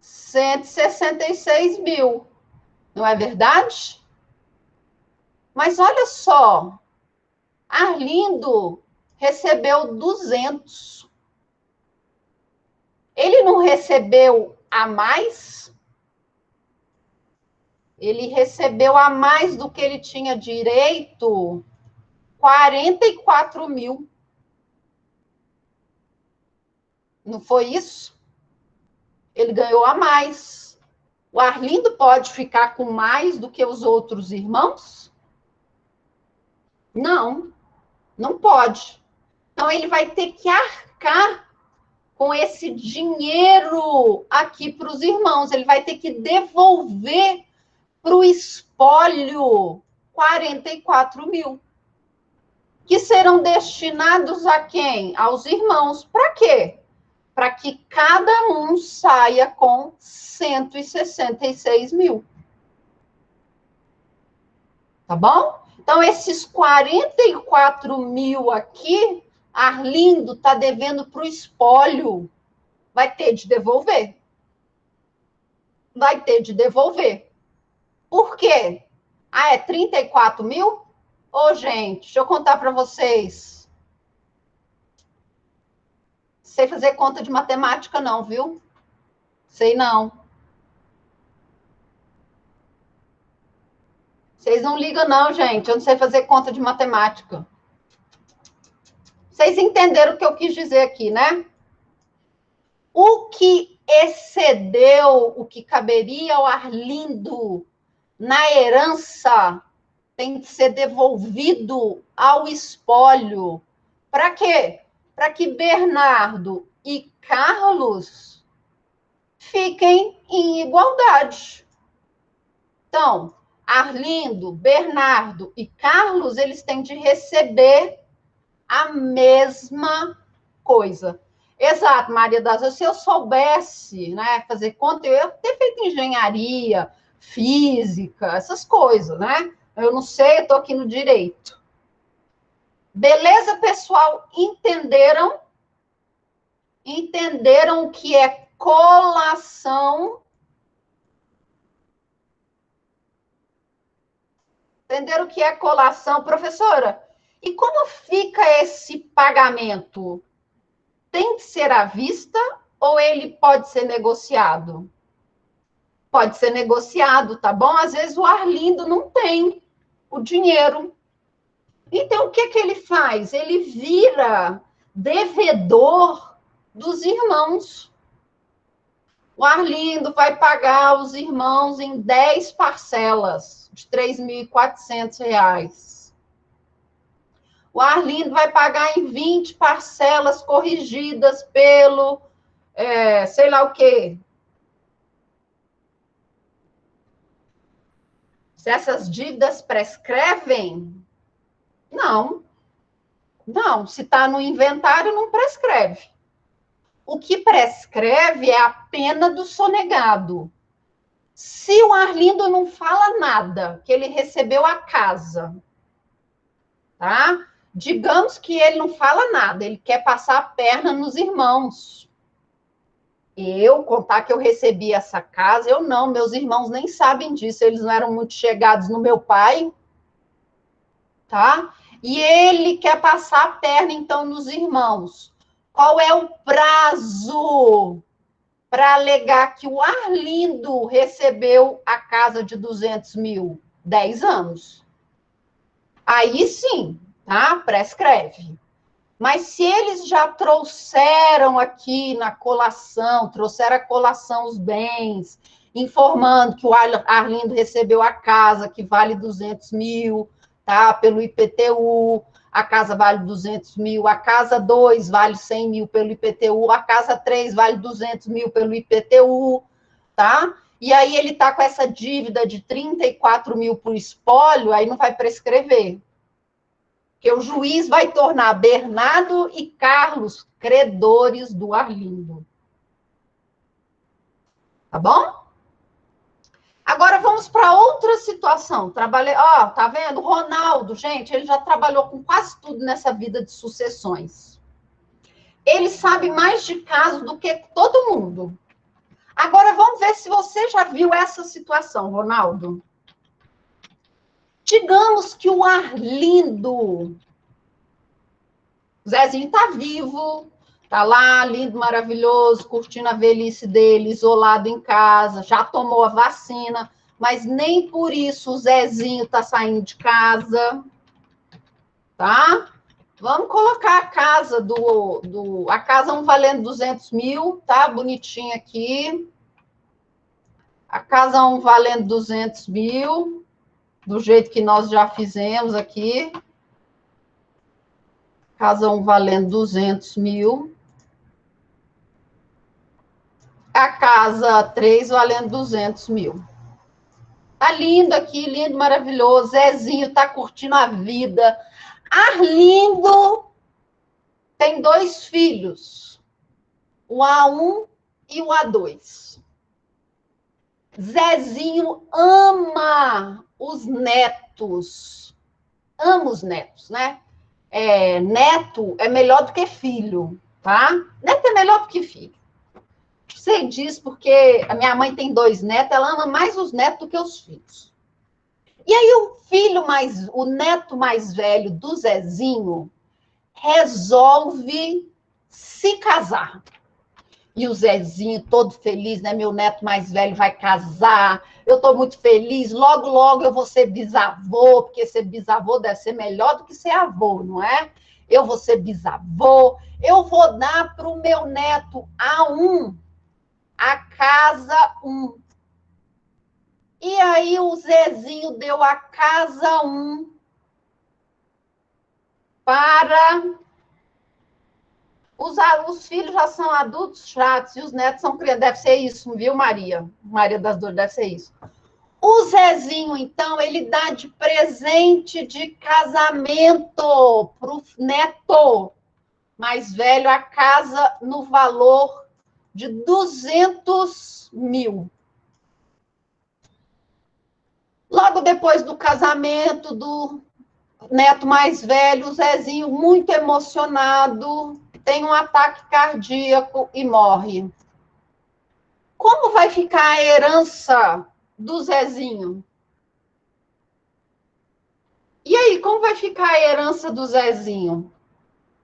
166 mil, não é verdade? Mas olha só, Arlindo recebeu 200. Ele não recebeu a mais? Ele recebeu a mais do que ele tinha direito, 44 mil. Não foi isso? Ele ganhou a mais. O Arlindo pode ficar com mais do que os outros irmãos? Não, não pode. Então, ele vai ter que arcar com esse dinheiro aqui para os irmãos. Ele vai ter que devolver para o espólio 44 mil. Que serão destinados a quem? Aos irmãos. Para quê? Para que cada um saia com 166 mil. Tá bom? Então, esses 44 mil aqui, Arlindo está devendo para o espólio. Vai ter de devolver. Vai ter de devolver. Por quê? Ah, é 34 mil? Ô, gente, deixa eu contar para vocês. Sei fazer conta de matemática, não, viu? Sei não. Vocês não ligam, não, gente. Eu não sei fazer conta de matemática. Vocês entenderam o que eu quis dizer aqui, né? O que excedeu o que caberia ao Arlindo na herança tem que ser devolvido ao espólio. Para quê? Para que Bernardo e Carlos fiquem em igualdade. Então, Arlindo, Bernardo e Carlos, eles têm de receber a mesma coisa. Exato, Maria das Dores. Se eu soubesse, né, fazer conta, eu ia ter feito engenharia, física, essas coisas, né? Eu não sei, eu estou aqui no direito. Beleza, pessoal? Entenderam? Entenderam o que é colação? Entenderam o que é colação? Professora, e como fica esse pagamento? Tem que ser à vista ou ele pode ser negociado? Pode ser negociado, tá bom? Às vezes o Arlindo não tem o dinheiro. Então, o que que ele faz? Ele vira devedor dos irmãos. O Arlindo vai pagar os irmãos em 10 parcelas de R$ 3.400. O Arlindo vai pagar em 20 parcelas corrigidas pelo, sei lá o quê. Se essas dívidas prescrevem, não. Não, se está no inventário, não prescreve. O que prescreve é a pena do sonegado. Se o Arlindo não fala nada, que ele recebeu a casa, tá? Digamos que ele não fala nada, ele quer passar a perna nos irmãos. Eu contar que eu recebi essa casa, eu não, meus irmãos nem sabem disso, eles não eram muito chegados no meu pai, tá? E ele quer passar a perna, então, nos irmãos. Qual é o prazo para alegar que o Arlindo recebeu a casa de 200 mil? 10 anos. Aí sim, tá? Prescreve. Mas se eles já trouxeram aqui na colação, trouxeram a colação os bens, informando que o Arlindo recebeu a casa, que vale 200 mil, tá? Pelo IPTU, a casa vale 200 mil, a casa 2 vale 100 mil pelo IPTU, a casa 3 vale 200 mil pelo IPTU, tá? E aí ele tá com essa dívida de 34 mil por espólio, aí não vai prescrever. Que o juiz vai tornar Bernardo e Carlos credores do Arlindo. Tá bom? Agora vamos para outra situação. Trabalhei, ó, tá vendo? Ronaldo, gente, ele já trabalhou com quase tudo nessa vida de sucessões. Ele sabe mais de casos do que todo mundo. Agora vamos ver se você já viu essa situação, Ronaldo. Digamos que o Arlindo, o Zezinho tá vivo, tá lá, lindo, maravilhoso, curtindo a velhice dele, isolado em casa, já tomou a vacina, mas nem por isso o Zezinho tá saindo de casa, tá? Vamos colocar a casa a casa 1 valendo 200 mil, tá? Bonitinho aqui. A casa 1 valendo 200 mil, do jeito que nós já fizemos aqui. Casa 1 valendo 200 mil. A casa 3 valendo 200 mil. Tá lindo aqui, lindo, maravilhoso. Zezinho tá curtindo a vida. Arlindo tem 2 filhos, o A1 e o A2. Zezinho ama os netos. Ama os netos, né? Neto é melhor do que filho, tá? Neto é melhor do que filho. Sei disso porque a minha mãe tem 2 netos, ela ama mais os netos do que os filhos. E aí o neto mais velho do Zezinho resolve se casar. E o Zezinho todo feliz, né? Meu neto mais velho vai casar, eu estou muito feliz, logo, logo eu vou ser bisavô, porque ser bisavô deve ser melhor do que ser avô, não é? Eu vou ser bisavô, eu vou dar para o meu neto A1 a casa 1. E aí o Zezinho deu a casa 1 para... Os filhos já são adultos chatos e os netos são crianças. Deve ser isso, viu, Maria? Maria das Dores, deve ser isso. O Zezinho, então, ele dá de presente de casamento para o neto mais velho a casa no valor de 200 mil. Logo depois do casamento do neto mais velho, o Zezinho, muito emocionado, tem um ataque cardíaco e morre. Como vai ficar a herança do Zezinho? E aí, como vai ficar a herança do Zezinho?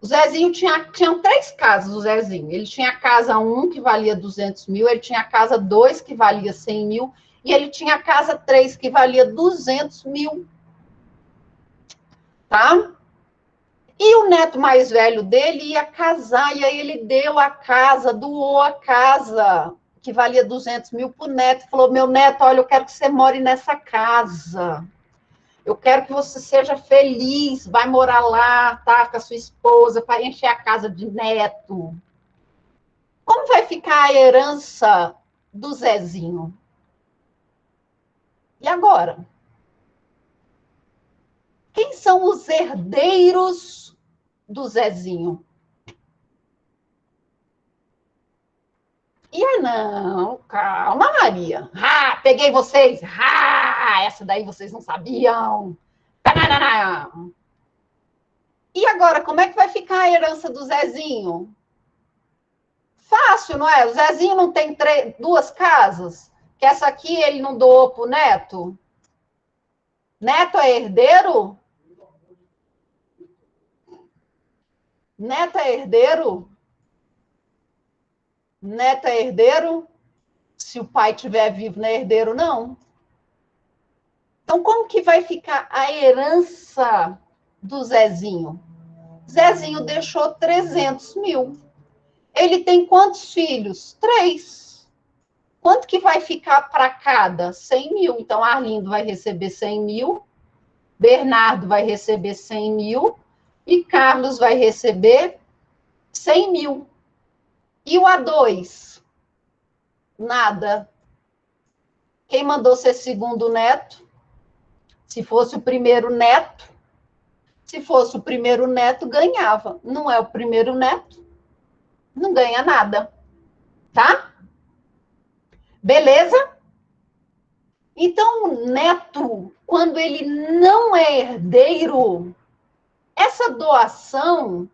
O Zezinho tinha 3 casas, o Zezinho. Ele tinha a casa 1, que valia 200 mil, ele tinha a casa 2, que valia 100 mil, e ele tinha a casa 3, que valia 200 mil. Tá? E o neto mais velho dele ia casar, e aí ele deu a casa, doou a casa, que valia 200 mil, para o neto. Falou, meu neto, olha, eu quero que você more nessa casa. Eu quero que você seja feliz, vai morar lá, tá, com a sua esposa, para encher a casa de neto. Como vai ficar a herança do Zezinho? E agora? Quem são os herdeiros do Zezinho? E não, calma, Maria. Ah, peguei vocês. Ah, essa daí vocês não sabiam. E agora, como é que vai ficar a herança do Zezinho? Fácil, não é? O Zezinho não tem 2 casas? Que essa aqui ele não doou pro neto? Neto é herdeiro? Neto é herdeiro? Neto é herdeiro? Se o pai estiver vivo, não é herdeiro, não. Então, como que vai ficar a herança do Zezinho? Zezinho deixou 300 mil. Ele tem quantos filhos? 3. Quanto que vai ficar para cada? 100 mil. Então, Arlindo vai receber 100 mil, Bernardo vai receber 100 mil e Carlos vai receber 100 mil. E o A2? Nada. Quem mandou ser segundo neto? Se fosse o primeiro neto, ganhava. Não é o primeiro neto, não ganha nada. Tá? Beleza? Então, o neto, quando ele não é herdeiro, essa doação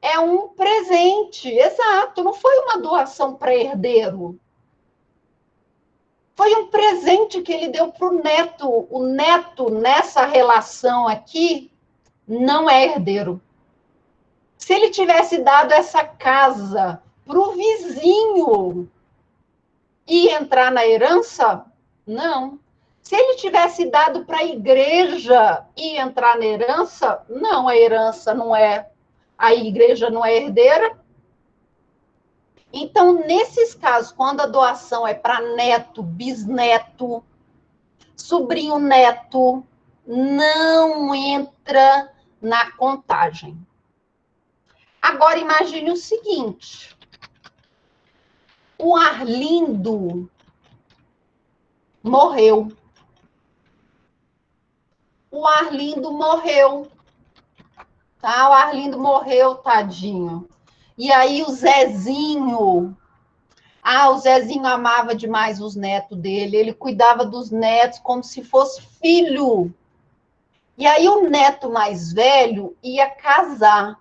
é um presente, exato, não foi uma doação para herdeiro. Foi um presente que ele deu para o neto. O neto, nessa relação aqui, não é herdeiro. Se ele tivesse dado essa casa para o vizinho e entrar na herança, não. Se ele tivesse dado para a igreja e entrar na herança, não, a herança não é, a igreja não é herdeira. Então, nesses casos, quando a doação é para neto, bisneto, sobrinho neto, não entra na contagem. Agora, imagine o seguinte: o Arlindo morreu. O Arlindo morreu. Tá? O Arlindo morreu, tadinho. E aí o Zezinho. Ah, o Zezinho amava demais os netos dele. Ele cuidava dos netos como se fosse filho. E aí o neto mais velho ia casar.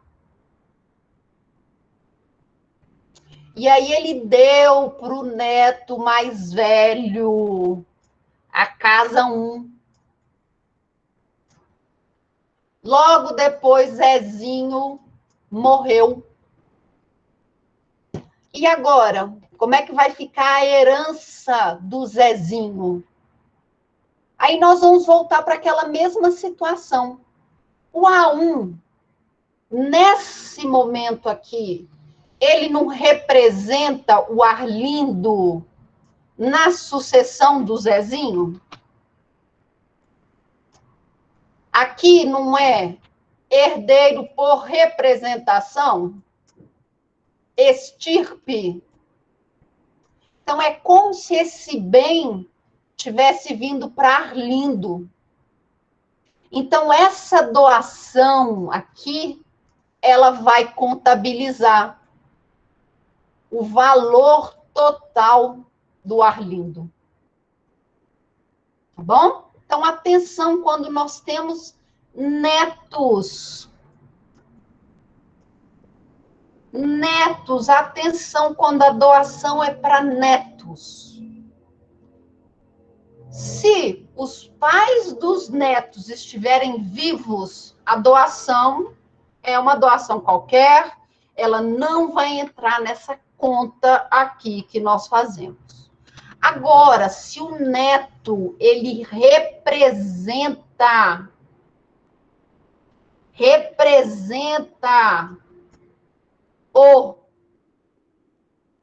E aí ele deu para o neto mais velho a casa 1. Logo depois, Zezinho morreu. E agora? Como é que vai ficar a herança do Zezinho? Aí nós vamos voltar para aquela mesma situação. O A1, nesse momento aqui, ele não representa o Arlindo na sucessão do Zezinho? Aqui não é herdeiro por representação? Estirpe? Então, é como se esse bem tivesse vindo para Arlindo. Então, essa doação aqui, ela vai contabilizar o valor total do Arlindo. Tá bom? Então, atenção quando nós temos netos. Netos, atenção quando a doação é para netos. Se os pais dos netos estiverem vivos, a doação é uma doação qualquer, ela não vai entrar nessa conta aqui que nós fazemos. Agora, se o neto, ele representa o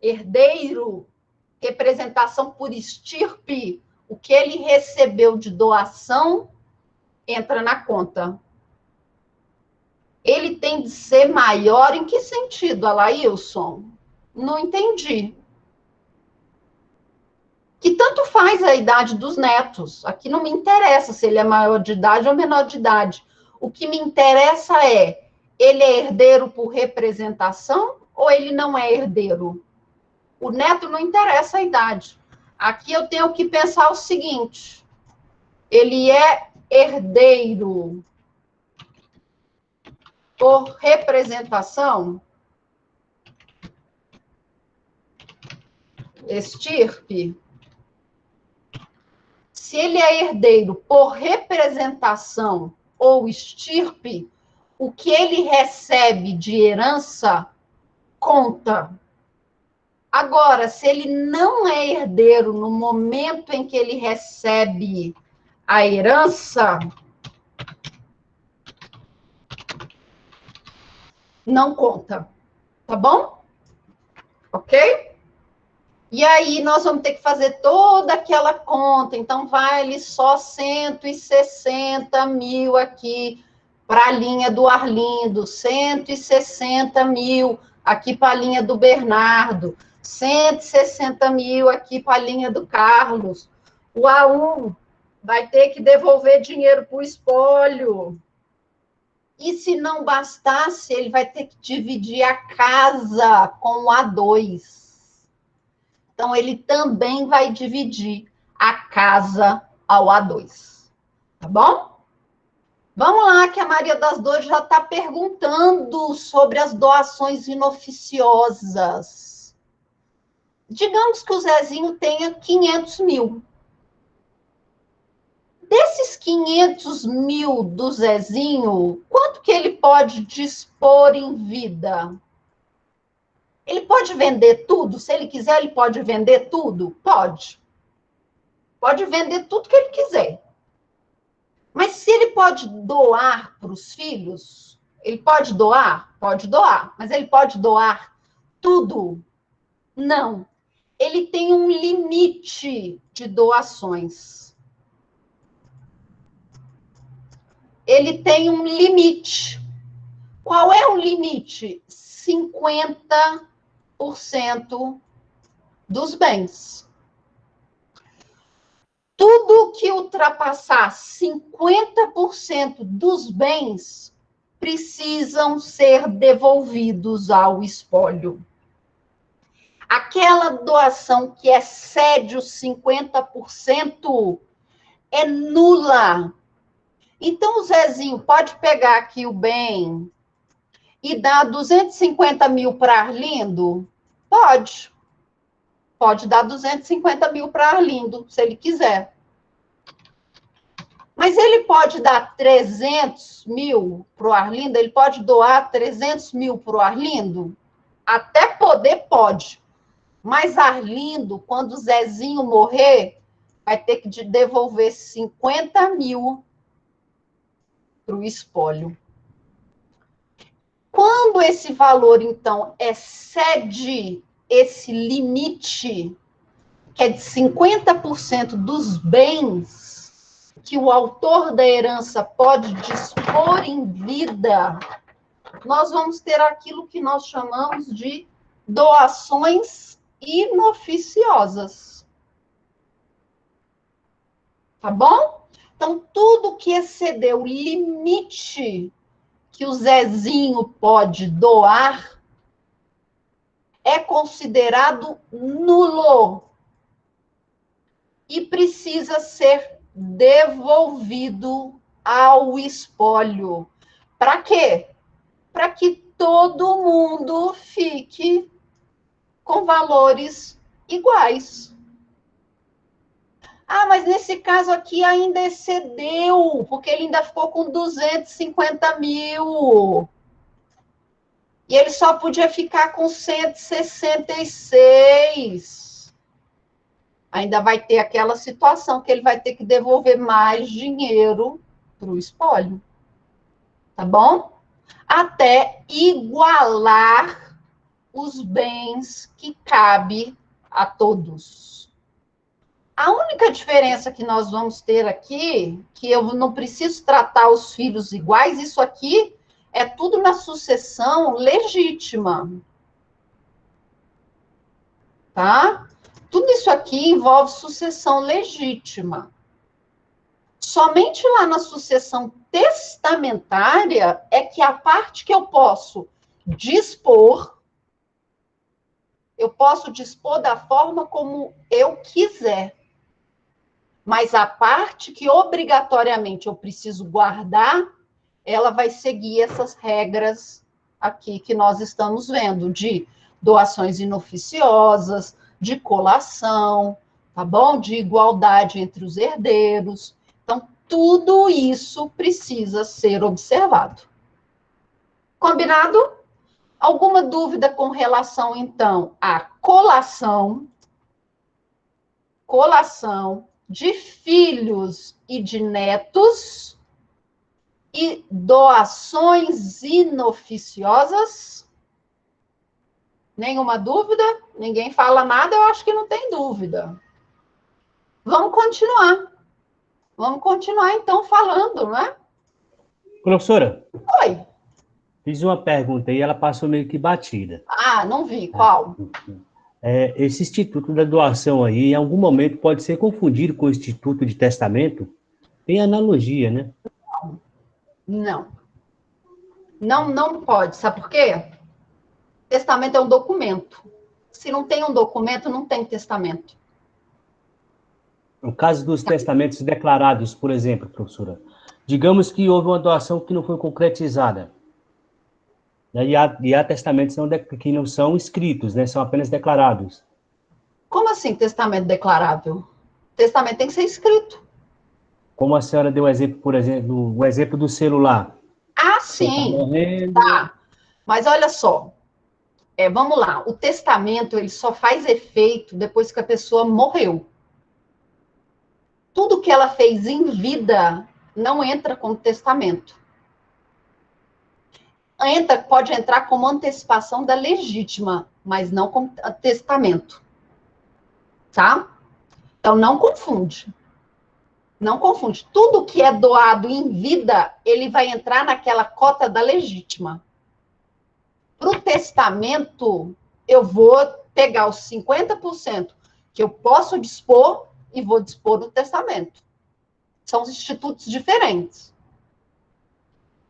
herdeiro, representação por estirpe, o que ele recebeu de doação entra na conta. Ele tem de ser maior em que sentido, Alailson? Não entendi. Que tanto faz a idade dos netos. Aqui não me interessa se ele é maior de idade ou menor de idade. O que me interessa é, ele é herdeiro por representação ou ele não é herdeiro? O neto não interessa a idade. Aqui eu tenho que pensar o seguinte, ele é herdeiro por representação, estirpe. Se ele é herdeiro por representação ou estirpe, o que ele recebe de herança conta. Agora, se ele não é herdeiro no momento em que ele recebe a herança, não conta, tá bom? Ok? E aí, nós vamos ter que fazer toda aquela conta. Então, vale só 160 mil aqui para a linha do Arlindo, 160 mil aqui para a linha do Bernardo, 160 mil aqui para a linha do Carlos. O A1 vai ter que devolver dinheiro para o espólio. E se não bastasse, ele vai ter que dividir a casa com o A2. Então, ele também vai dividir a casa ao A2. Tá bom? Vamos lá, que a Maria das Dores já está perguntando sobre as doações inoficiosas. Digamos que o Zezinho tenha 500 mil. Desses 500 mil do Zezinho, quanto que ele pode dispor em vida? Ele pode vender tudo? Se ele quiser, ele pode vender tudo? Pode. Pode vender tudo que ele quiser. Mas se ele pode doar para os filhos, ele pode doar? Pode doar. Mas ele pode doar tudo? Não. Ele tem um limite de doações. Ele tem um limite. Qual é o limite? 50% dos bens. Tudo que ultrapassar 50% dos bens precisam ser devolvidos ao espólio. Aquela doação que excede os 50% é nula. Então, o Zezinho pode pegar aqui o bem e dar 250 mil para Arlindo? Pode. Pode dar 250 mil para Arlindo, se ele quiser. Mas ele pode dar 300 mil para o Arlindo? Ele pode doar 300 mil para o Arlindo? Até poder, pode. Mas Arlindo, quando o Zezinho morrer, vai ter que devolver 50 mil para o espólio. Quando esse valor, então, excede esse limite, que é de 50% dos bens que o autor da herança pode dispor em vida, nós vamos ter aquilo que nós chamamos de doações inoficiosas. Tá bom? Então, tudo que exceder o limite que o Zezinho pode doar é considerado nulo e precisa ser devolvido ao espólio. Para quê? Para que todo mundo fique com valores iguais. Ah, mas nesse caso aqui ainda excedeu, porque ele ainda ficou com 250 mil. E ele só podia ficar com 166. Ainda vai ter aquela situação que ele vai ter que devolver mais dinheiro para o espólio. Tá bom? Até igualar os bens que cabe a todos. A única diferença que nós vamos ter aqui, que eu não preciso tratar os filhos iguais, isso aqui é tudo na sucessão legítima. Tá? Tudo isso aqui envolve sucessão legítima. Somente lá na sucessão testamentária é que a parte que eu posso dispor da forma como eu quiser. Mas a parte que obrigatoriamente eu preciso guardar, ela vai seguir essas regras aqui que nós estamos vendo, de doações inoficiosas, de colação, tá bom? De igualdade entre os herdeiros. Então, tudo isso precisa ser observado. Combinado? Alguma dúvida com relação, então, à colação de filhos e de netos e doações inoficiosas? Nenhuma dúvida? Ninguém fala nada, eu acho que não tem dúvida. Vamos continuar. Vamos continuar, então, falando, né? Professora, Oi. fiz uma pergunta e ela passou meio que batida. Ah, não vi. Qual? Esse instituto da doação aí, em algum momento, pode ser confundido com o instituto de testamento? Tem analogia, né? Não. Não pode. Sabe por quê? Testamento é um documento. Se não tem um documento, não tem testamento. No caso dos testamentos declarados, por exemplo, professora, digamos que houve uma doação que não foi concretizada. Né? E há testamentos que não são escritos, né? São apenas declarados. Como assim testamento declarável? Testamento tem que ser escrito. Como a senhora deu o exemplo, por exemplo, o exemplo do celular. Ah, A pessoa está sim. morrendo. Tá. Mas olha só. Vamos lá. O testamento, ele só faz efeito depois que a pessoa morreu. Tudo que ela fez em vida não entra como testamento. Pode entrar como antecipação da legítima, mas não como testamento. Tá? Então, não confunde. Não confunde. Tudo que é doado em vida, ele vai entrar naquela cota da legítima. Para o testamento, eu vou pegar os 50% que eu posso dispor e vou dispor no testamento. São os institutos diferentes.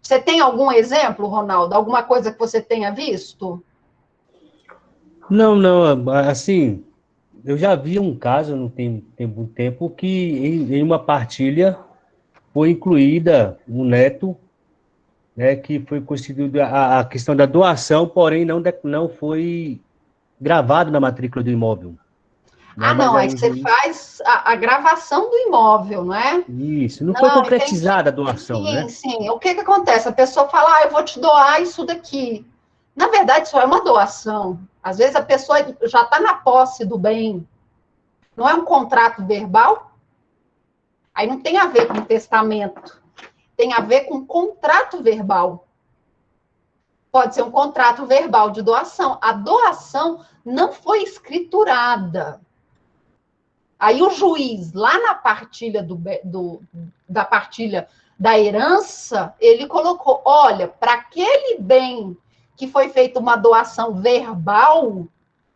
Você tem algum exemplo, Ronaldo? Alguma coisa que você tenha visto? Não, assim, eu já vi um caso, não tem muito tempo, que em uma partilha foi incluída um neto, né, que foi constituída a questão da doação, porém não foi gravado na matrícula do imóvel. Né, Ah, mas não, aí aí o você juiz... faz a gravação do imóvel, não é? Isso, não foi Não, entendi. concretizada a doação, Sim, né? sim. O que acontece? A pessoa fala, eu vou te doar isso daqui. Na verdade, isso é uma doação. Às vezes a pessoa já está na posse do bem. Não é um contrato verbal? Aí não tem a ver com testamento. Tem a ver com contrato verbal. Pode ser um contrato verbal de doação. A doação não foi escriturada. Aí o juiz, lá na partilha da partilha da herança, ele colocou, olha, para aquele bem que foi feita uma doação verbal,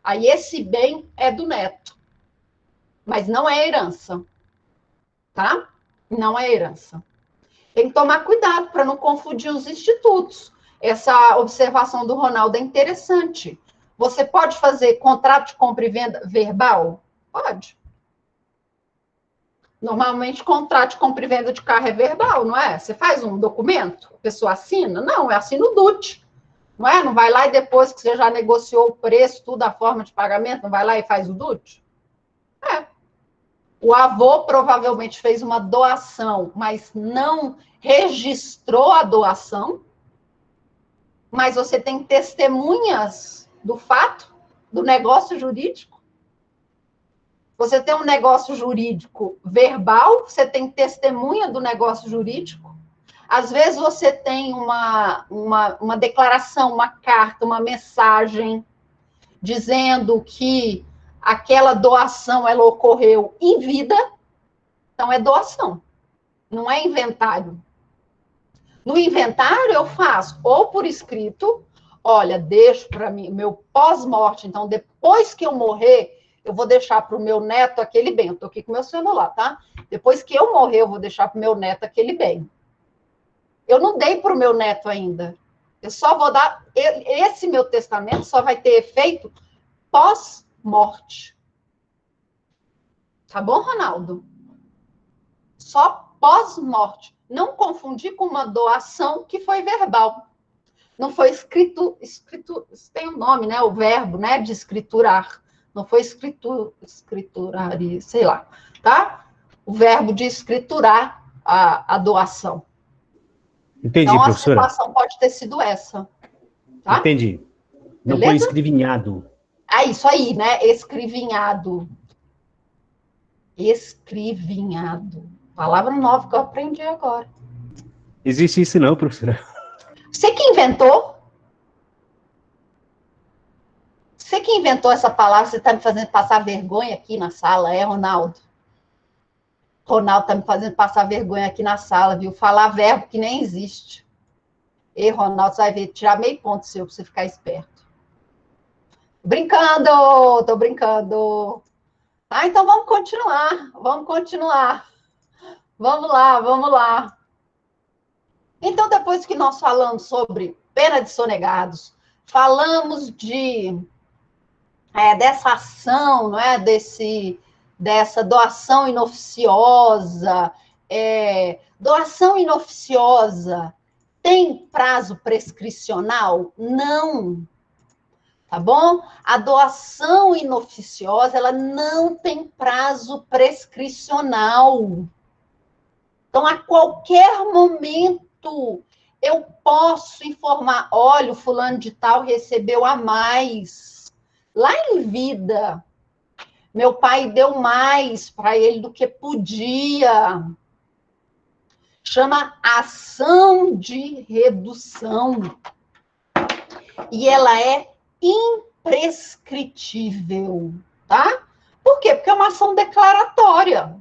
aí esse bem é do neto. Mas não é herança. tá? Não é herança. Tem que tomar cuidado para não confundir os institutos. Essa observação do Ronaldo é interessante. Você pode fazer contrato de compra e venda verbal? Pode. Normalmente, contrato de compra e venda de carro é verbal, não é? Você faz um documento, a pessoa assina? Não, assina o DUT. Não é? Não vai lá e depois que você já negociou o preço, tudo, a forma de pagamento, não vai lá e faz o DUT? É. O avô provavelmente fez uma doação, mas não registrou a doação. Mas você tem testemunhas do fato, do negócio jurídico. Você tem um negócio jurídico verbal, você tem testemunha do negócio jurídico. Às vezes você tem uma declaração, uma carta, uma mensagem dizendo que aquela doação ela ocorreu em vida, então é doação, não é inventário. No inventário eu faço ou por escrito, olha, deixo para mim, meu pós-morte, então depois que eu morrer, eu vou deixar para o meu neto aquele bem. Eu estou aqui com o meu celular, tá? Depois que eu morrer, eu vou deixar para o meu neto aquele bem. Eu não dei para o meu neto ainda. Eu só vou dar. Esse meu testamento só vai ter efeito pós-morte. Tá bom, Ronaldo? Só pós-morte. Não confundir com uma doação que foi verbal. Não foi escrito, tem um nome, né? O verbo, né? De escriturar. Não foi escriturar, sei lá, tá? O verbo de escriturar a doação. Entendi, Então, a professora. situação pode ter sido essa, tá? Entendi. Não foi Beleza? escrivinhado. Ah, isso aí, né? Escrivinhado. Escrivinhado. Palavra nova que eu aprendi agora. Existe isso não, professora? Você que inventou? Você que inventou essa palavra, você está me fazendo passar vergonha aqui na sala, é, Ronaldo? Ronaldo está me fazendo passar vergonha aqui na sala, viu? Falar verbo que nem existe. Ei, Ronaldo, você vai ver, tirar meio ponto seu para você ficar esperto. Brincando, tô brincando. Ah, então vamos continuar, vamos continuar. Vamos lá, vamos lá. Então, depois que nós falamos sobre pena de sonegados, falamos dessa ação, não é? Dessa doação inoficiosa. Doação inoficiosa tem prazo prescricional? Não. Tá bom? A doação inoficiosa, ela não tem prazo prescricional. Então, a qualquer momento, eu posso informar, olha, o fulano de tal recebeu a mais. Lá em vida, meu pai deu mais para ele do que podia. Chama ação de redução. E ela é imprescritível, tá? Por quê? Porque é uma ação declaratória.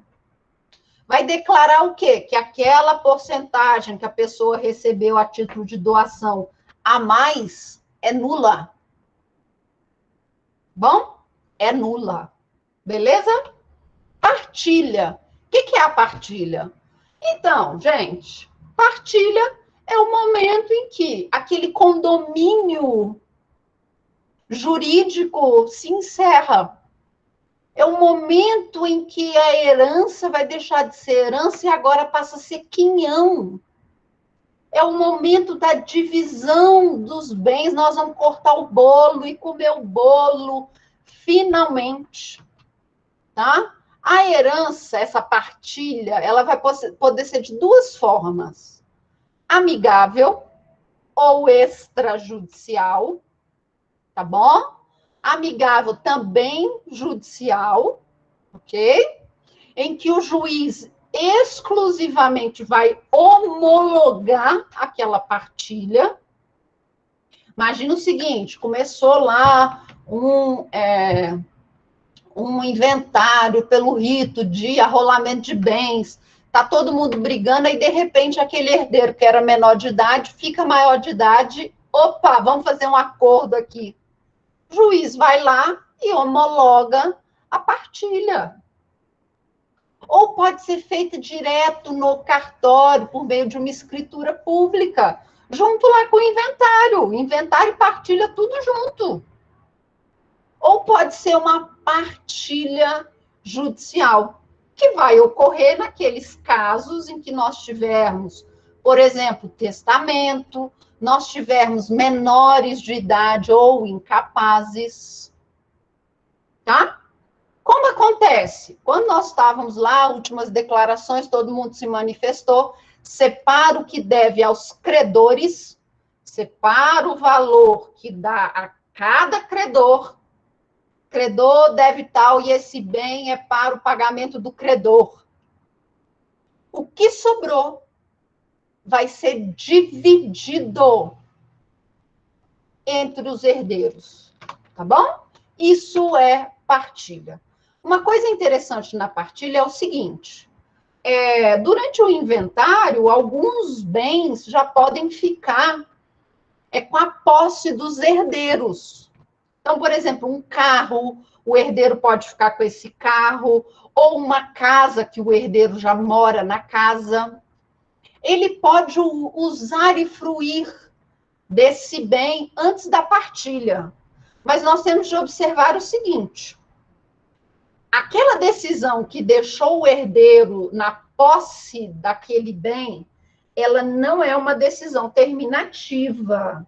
Vai declarar o quê? Que aquela porcentagem que a pessoa recebeu a título de doação a mais é nula. Bom? É nula. Beleza? Partilha. O que é a partilha? Então, gente, partilha é o momento em que aquele condomínio jurídico se encerra. É o momento em que a herança vai deixar de ser herança e agora passa a ser quinhão. É o momento da divisão dos bens. Nós vamos cortar o bolo e comer o bolo, finalmente. Tá? A herança, essa partilha, ela vai poder ser de duas formas. Amigável ou extrajudicial, tá bom? Amigável também judicial, ok? Em que o juiz exclusivamente vai homologar aquela partilha. Imagina o seguinte, começou lá um inventário pelo rito de arrolamento de bens, tá todo mundo brigando, aí de repente aquele herdeiro que era menor de idade fica maior de idade, opa, vamos fazer um acordo aqui. O juiz vai lá e homologa a partilha. ou pode ser feita direto no cartório, por meio de uma escritura pública, junto lá com o inventário e partilha tudo junto. Ou pode ser uma partilha judicial, que vai ocorrer naqueles casos em que nós tivermos, por exemplo, testamento, nós tivermos menores de idade ou incapazes, tá? Como acontece? Quando nós estávamos lá, últimas declarações, todo mundo se manifestou, separa o que deve aos credores, separa o valor que dá a cada credor deve tal e esse bem é para o pagamento do credor. O que sobrou vai ser dividido entre os herdeiros, tá bom? Isso é partilha. Uma coisa interessante na partilha é o seguinte, durante o inventário, alguns bens já podem ficar com a posse dos herdeiros. Então, por exemplo, um carro, o herdeiro pode ficar com esse carro, ou uma casa que o herdeiro já mora na casa. Ele pode usar e fruir desse bem antes da partilha. Mas nós temos de observar o seguinte, aquela decisão que deixou o herdeiro na posse daquele bem, ela não é uma decisão terminativa,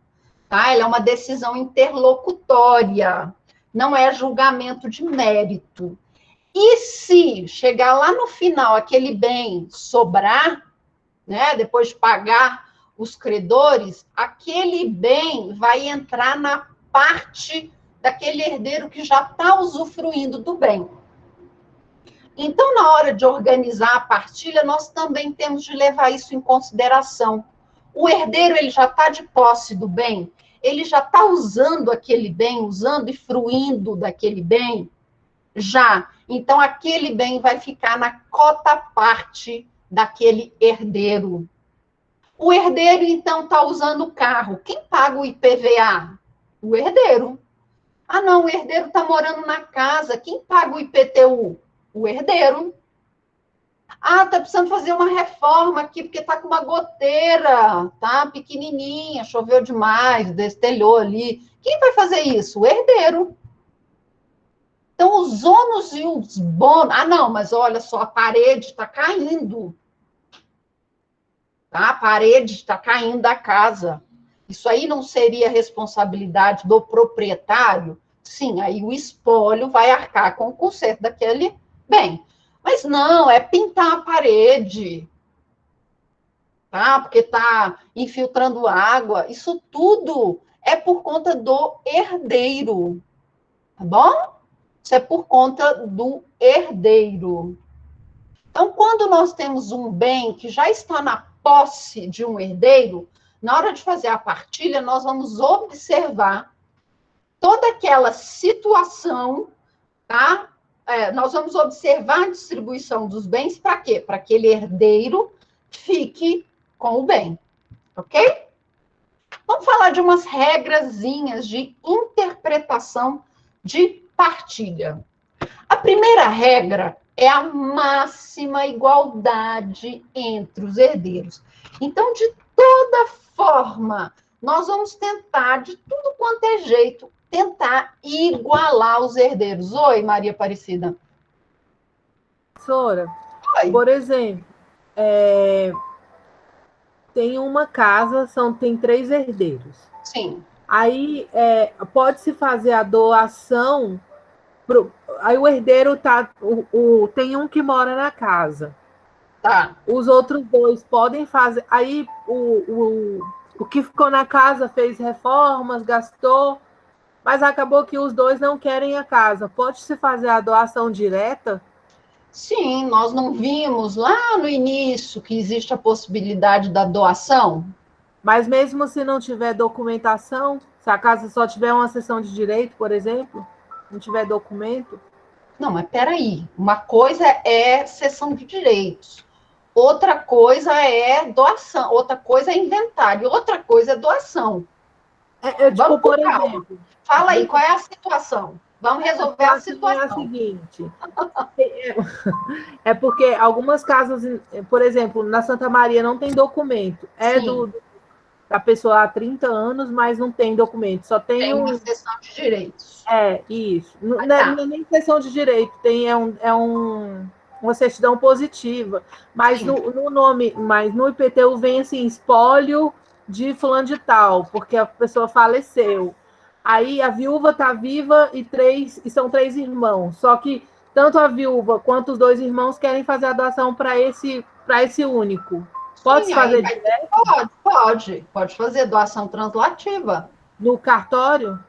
tá? Ela é uma decisão interlocutória, não é julgamento de mérito. E se chegar lá no final aquele bem sobrar, né, depois de pagar os credores, aquele bem vai entrar na parte daquele herdeiro que já está usufruindo do bem. Então, na hora de organizar a partilha, nós também temos de levar isso em consideração. O herdeiro, ele já está de posse do bem, ele já está usando aquele bem, usando e fruindo daquele bem, já. Então, aquele bem vai ficar na cota parte daquele herdeiro. O herdeiro, então, está usando o carro. Quem paga o IPVA? O herdeiro. Ah, não, o herdeiro está morando na casa. Quem paga o IPTU? O herdeiro. Ah, está precisando fazer uma reforma aqui, porque está com uma goteira, tá? Pequenininha, choveu demais, destelhou ali. Quem vai fazer isso? O herdeiro. Então, os ônus e os bônus... Ah, não, mas olha só, a parede está caindo. Tá? A parede está caindo da casa. Isso aí não seria responsabilidade do proprietário? Sim, aí o espólio vai arcar com o conserto daquele bem. Mas não, é pintar a parede, tá? Porque está infiltrando água. Isso tudo é por conta do herdeiro, tá bom? Isso é por conta do herdeiro. Então, quando nós temos um bem que já está na posse de um herdeiro, na hora de fazer a partilha, nós vamos observar toda aquela situação, tá? Nós vamos observar a distribuição dos bens para quê? Para que aquele herdeiro fique com o bem, ok? Vamos falar de umas regrazinhas de interpretação de partilha. A primeira regra é a máxima igualdade entre os herdeiros. Então, de toda forma, nós vamos tentar, de tudo quanto é jeito, tentar igualar os herdeiros. Oi, Maria Aparecida. Professora, Oi. por exemplo, tem uma casa, tem 3 herdeiros. Sim. Aí pode-se fazer a doação. Aí o herdeiro tem um que mora na casa. Tá. Os outros 2 podem fazer. Aí o que ficou na casa fez reformas, gastou, mas acabou que os 2 não querem a casa. Pode-se fazer a doação direta? Sim, nós não vimos lá no início que existe a possibilidade da doação? Mas mesmo se não tiver documentação, se a casa só tiver uma cessão de direito, por exemplo, não tiver documento? Não, mas peraí. Uma coisa é cessão de direitos, outra coisa é doação, outra coisa é inventário, outra coisa é doação. Tipo, por exemplo... Fala aí, qual é a situação? Vamos resolver a É situação. a seguinte, é porque algumas casas, por exemplo, na Santa Maria não tem documento. É da pessoa há 30 anos, mas não tem documento. Só tem uma cessão de direitos. Isso. Não é nem cessão de direito, uma certidão positiva. Mas no nome, mas no IPTU vem assim, espólio de fulano de tal, porque a pessoa faleceu. Aí a viúva está viva e são 3 irmãos. Só que tanto a viúva quanto os 2 irmãos querem fazer a doação para esse único. Pode fazer direto? Pode fazer doação translativa. No cartório?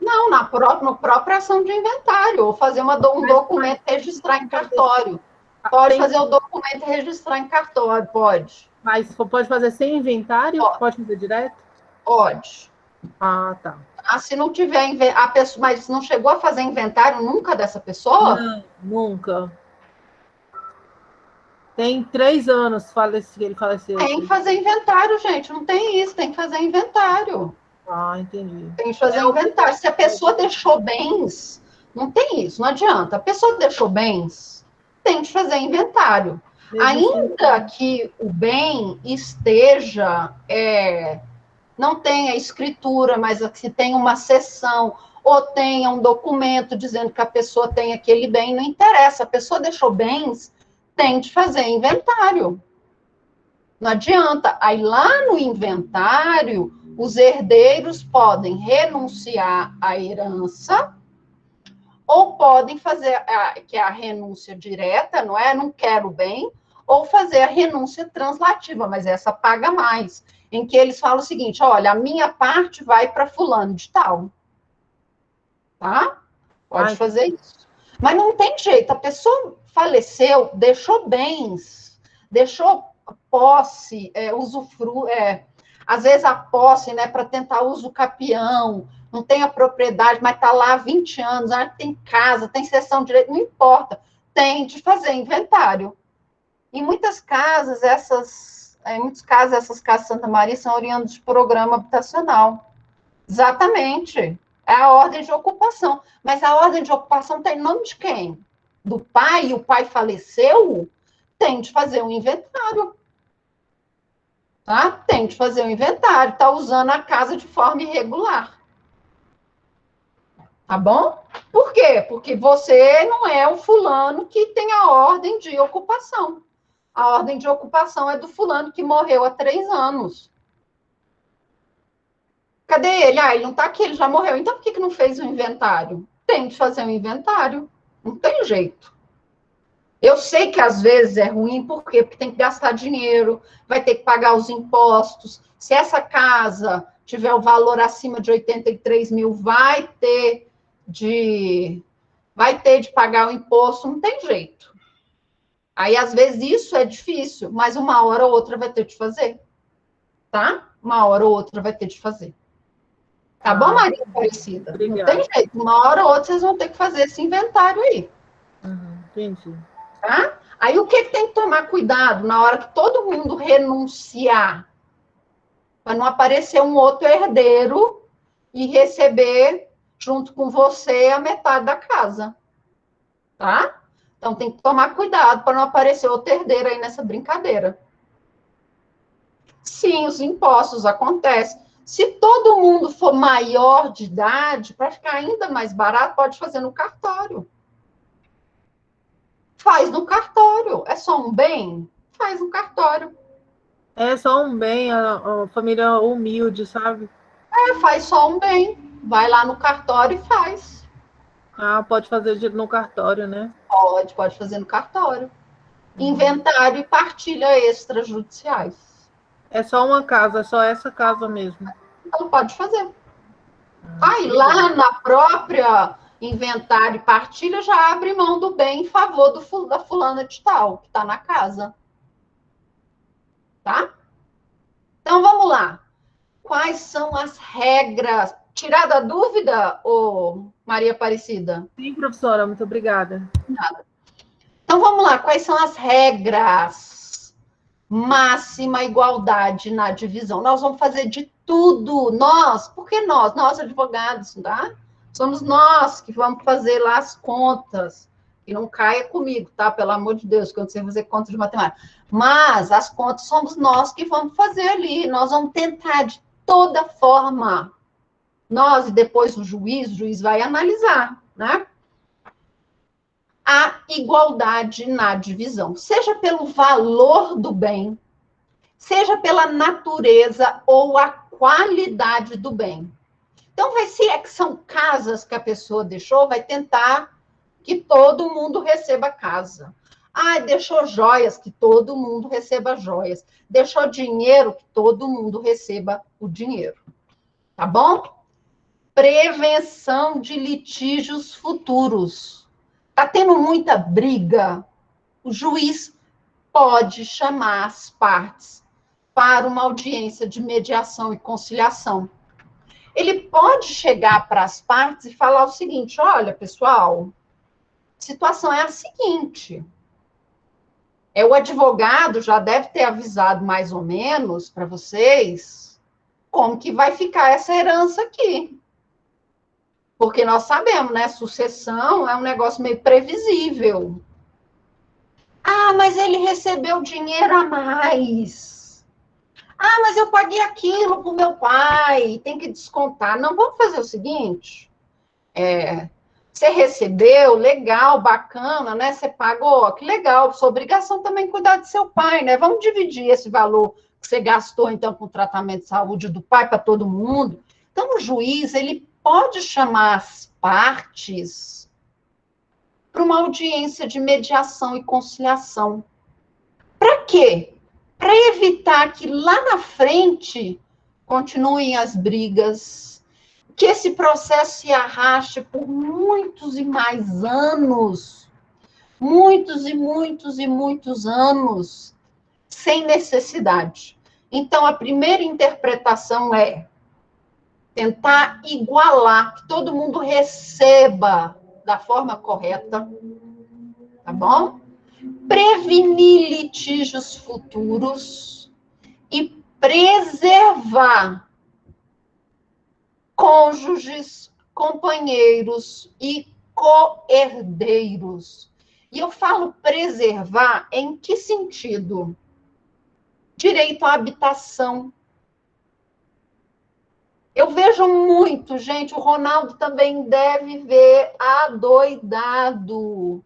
Não, no própria ação de inventário, ou fazer um documento e registrar em cartório. Pode fazer o documento e registrar em cartório, pode. Mas pode fazer sem inventário? Pode fazer direto? Pode. Ah, tá. Se não tiver a pessoa, mas não chegou a fazer inventário nunca dessa pessoa? Não, nunca. Tem 3 anos que ele faleceu. Tem que fazer inventário, gente. Não tem isso, tem que fazer inventário. Ah, entendi. Tem que fazer inventário. Se a pessoa deixou bens, não tem isso, não adianta. A pessoa deixou bens, tem que fazer inventário. Ainda que o bem esteja, não tenha escritura, mas se tem uma cessão, ou tenha um documento dizendo que a pessoa tem aquele bem, não interessa. A pessoa deixou bens, tem de fazer inventário. Não adianta. Aí lá no inventário, os herdeiros podem renunciar à herança ou podem fazer que é a renúncia direta, não é? Não quero bem, ou fazer a renúncia translativa, mas essa paga mais, em que eles falam o seguinte: olha, a minha parte vai para fulano de tal. Tá? Pode fazer isso. Mas não tem jeito, a pessoa faleceu, deixou bens, deixou posse, às vezes a posse, né, para tentar uso capião, não tem a propriedade, mas está lá há 20 anos, tem casa, tem cessão de direito, não importa, tem de fazer inventário. Em muitas casas, essas casas Santa Maria são oriundas de programa habitacional. Exatamente. É a ordem de ocupação. Mas a ordem de ocupação tem nome de quem? Do pai, e o pai faleceu? Tem de fazer um inventário. Tá? Tem de fazer um inventário. Está usando a casa de forma irregular. Tá bom? Por quê? Porque você não é o fulano que tem a ordem de ocupação. A ordem de ocupação é do fulano que morreu há 3 anos. Cadê ele? Ele não está aqui, ele já morreu. Então, por que não fez o inventário? Tem de fazer um inventário. Não tem jeito. Eu sei que às vezes é ruim, por quê? Porque tem que gastar dinheiro, vai ter que pagar os impostos. Se essa casa tiver o valor acima de 83 mil, vai ter de pagar o imposto, não tem jeito. Aí, às vezes, isso é difícil, mas uma hora ou outra vai ter de fazer. Tá? Uma hora ou outra vai ter de fazer. Tá bom, Maria Aparecida? Obrigada. Não tem jeito. Uma hora ou outra vocês vão ter que fazer esse inventário aí. Entendi. Tá? Aí o que tem que tomar cuidado na hora que todo mundo renunciar? Para não aparecer um outro herdeiro e receber, junto com você, a metade da casa. Tá? Então tem que tomar cuidado para não aparecer outro herdeiro aí nessa brincadeira. Sim, os impostos acontecem. Se todo mundo for maior de idade, para ficar ainda mais barato, pode fazer no cartório. Faz no cartório. É só um bem? Faz no cartório. É só um bem, a família humilde, sabe? Faz só um bem. Vai lá no cartório e faz. Pode fazer no cartório, né? Pode fazer no cartório. Inventário e partilha extrajudiciais. É só uma casa, é só essa casa mesmo. Então, pode fazer. Aí, lá na própria inventário e partilha, já abre mão do bem em favor da fulana de tal, que está na casa. Tá? Então, vamos lá. Quais são as regras? Tirada a dúvida, Maria Aparecida? Sim, professora, muito obrigada. Nada. Então, vamos lá. Quais são as regras? Máxima igualdade na divisão. Nós vamos fazer de tudo. Nós advogados, tá? Somos nós que vamos fazer lá as contas. E não caia comigo, tá? Pelo amor de Deus, que eu não sei fazer contas de matemática. Mas as contas somos nós que vamos fazer ali. Nós vamos tentar de toda forma. Nós e depois o juiz vai analisar, né? A igualdade na divisão, seja pelo valor do bem, seja pela natureza ou a qualidade do bem. Então, se é que são casas que a pessoa deixou, vai tentar que todo mundo receba casa. Ah, deixou joias, que todo mundo receba joias. Deixou dinheiro, que todo mundo receba o dinheiro. Tá bom? Prevenção de litígios futuros. Tá tendo muita briga? O juiz pode chamar as partes para uma audiência de mediação e conciliação. Ele pode chegar para as partes e falar o seguinte: olha, pessoal, a situação é a seguinte. O advogado já deve ter avisado mais ou menos para vocês como que vai ficar essa herança aqui. Porque nós sabemos, né? Sucessão é um negócio meio previsível. Ah, mas ele recebeu dinheiro a mais. Ah, mas eu paguei aquilo para o meu pai, tem que descontar. Não, vamos fazer o seguinte. Você recebeu, legal, bacana, né? Você pagou, que legal. Sua obrigação também é cuidar do seu pai, né? Vamos dividir esse valor que você gastou, então, com o tratamento de saúde do pai para todo mundo. Então, o juiz, ele pode chamar as partes para uma audiência de mediação e conciliação. Para quê? Para evitar que lá na frente continuem as brigas, que esse processo se arraste por muitos e mais anos, muitos e muitos e muitos anos, sem necessidade. Então, a primeira interpretação é tentar igualar, que todo mundo receba da forma correta, tá bom? Prevenir litígios futuros e preservar cônjuges, companheiros e co-herdeiros. E eu falo preservar em que sentido? Direito à habitação. Eu vejo muito, gente, o Ronaldo também deve ver adoidado.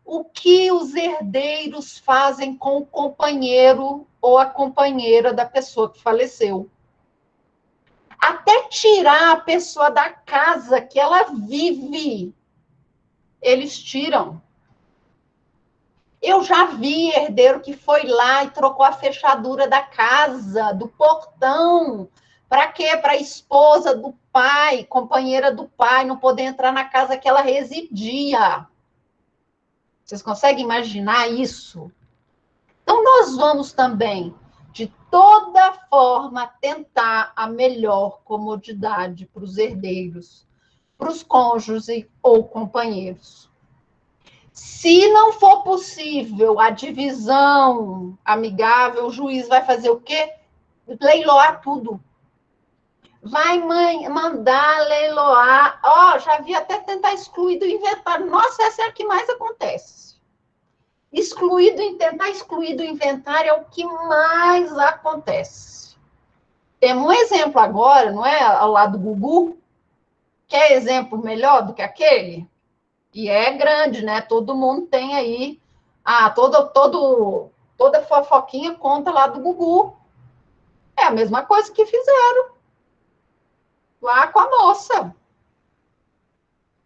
O que os herdeiros fazem com o companheiro ou a companheira da pessoa que faleceu. Até tirar a pessoa da casa que ela vive, eles tiram. Eu já vi herdeiro que foi lá e trocou a fechadura da casa, do portão. Para quê? Para a esposa do pai, companheira do pai, não poder entrar na casa que ela residia. Vocês conseguem imaginar isso? Então, nós vamos também, de toda forma, tentar a melhor comodidade para os herdeiros, para os cônjuges ou companheiros. Se não for possível a divisão amigável, o juiz vai fazer o quê? Leiloar tudo. Vai mandar leiloar. Já vi até tentar excluir do inventário. Nossa, essa é a que mais acontece. Tentar excluir do inventário é o que mais acontece. Temos um exemplo agora, não é? Ao lado do Gugu. Quer exemplo melhor do que aquele? E é grande, né? Todo mundo tem aí. Toda fofoquinha conta lá do Gugu. É a mesma coisa que fizeram lá com a moça.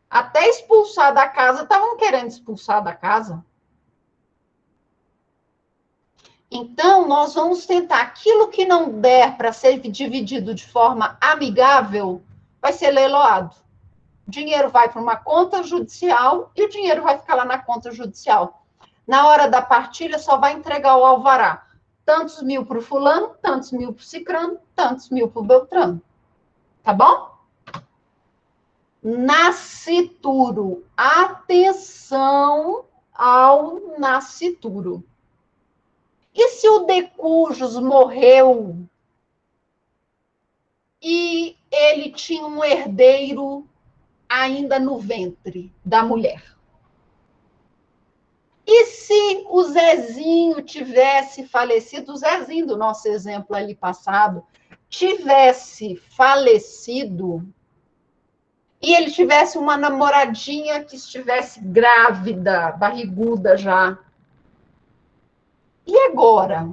Até expulsar da casa, estavam querendo expulsar da casa. Então, nós vamos tentar aquilo que não der para ser dividido de forma amigável, vai ser leiloado. O dinheiro vai para uma conta judicial e o dinheiro vai ficar lá na conta judicial. Na hora da partilha, só vai entregar o alvará. Tantos mil para o fulano, tantos mil para o cicrano, tantos mil para o beltrano. Tá bom? Nascituro. Atenção ao nascituro. E se o decujus morreu e ele tinha um herdeiro ainda no ventre da mulher. E se o Zezinho tivesse falecido, o Zezinho do nosso exemplo ali passado, tivesse falecido, e ele tivesse uma namoradinha que estivesse grávida, barriguda já. E agora?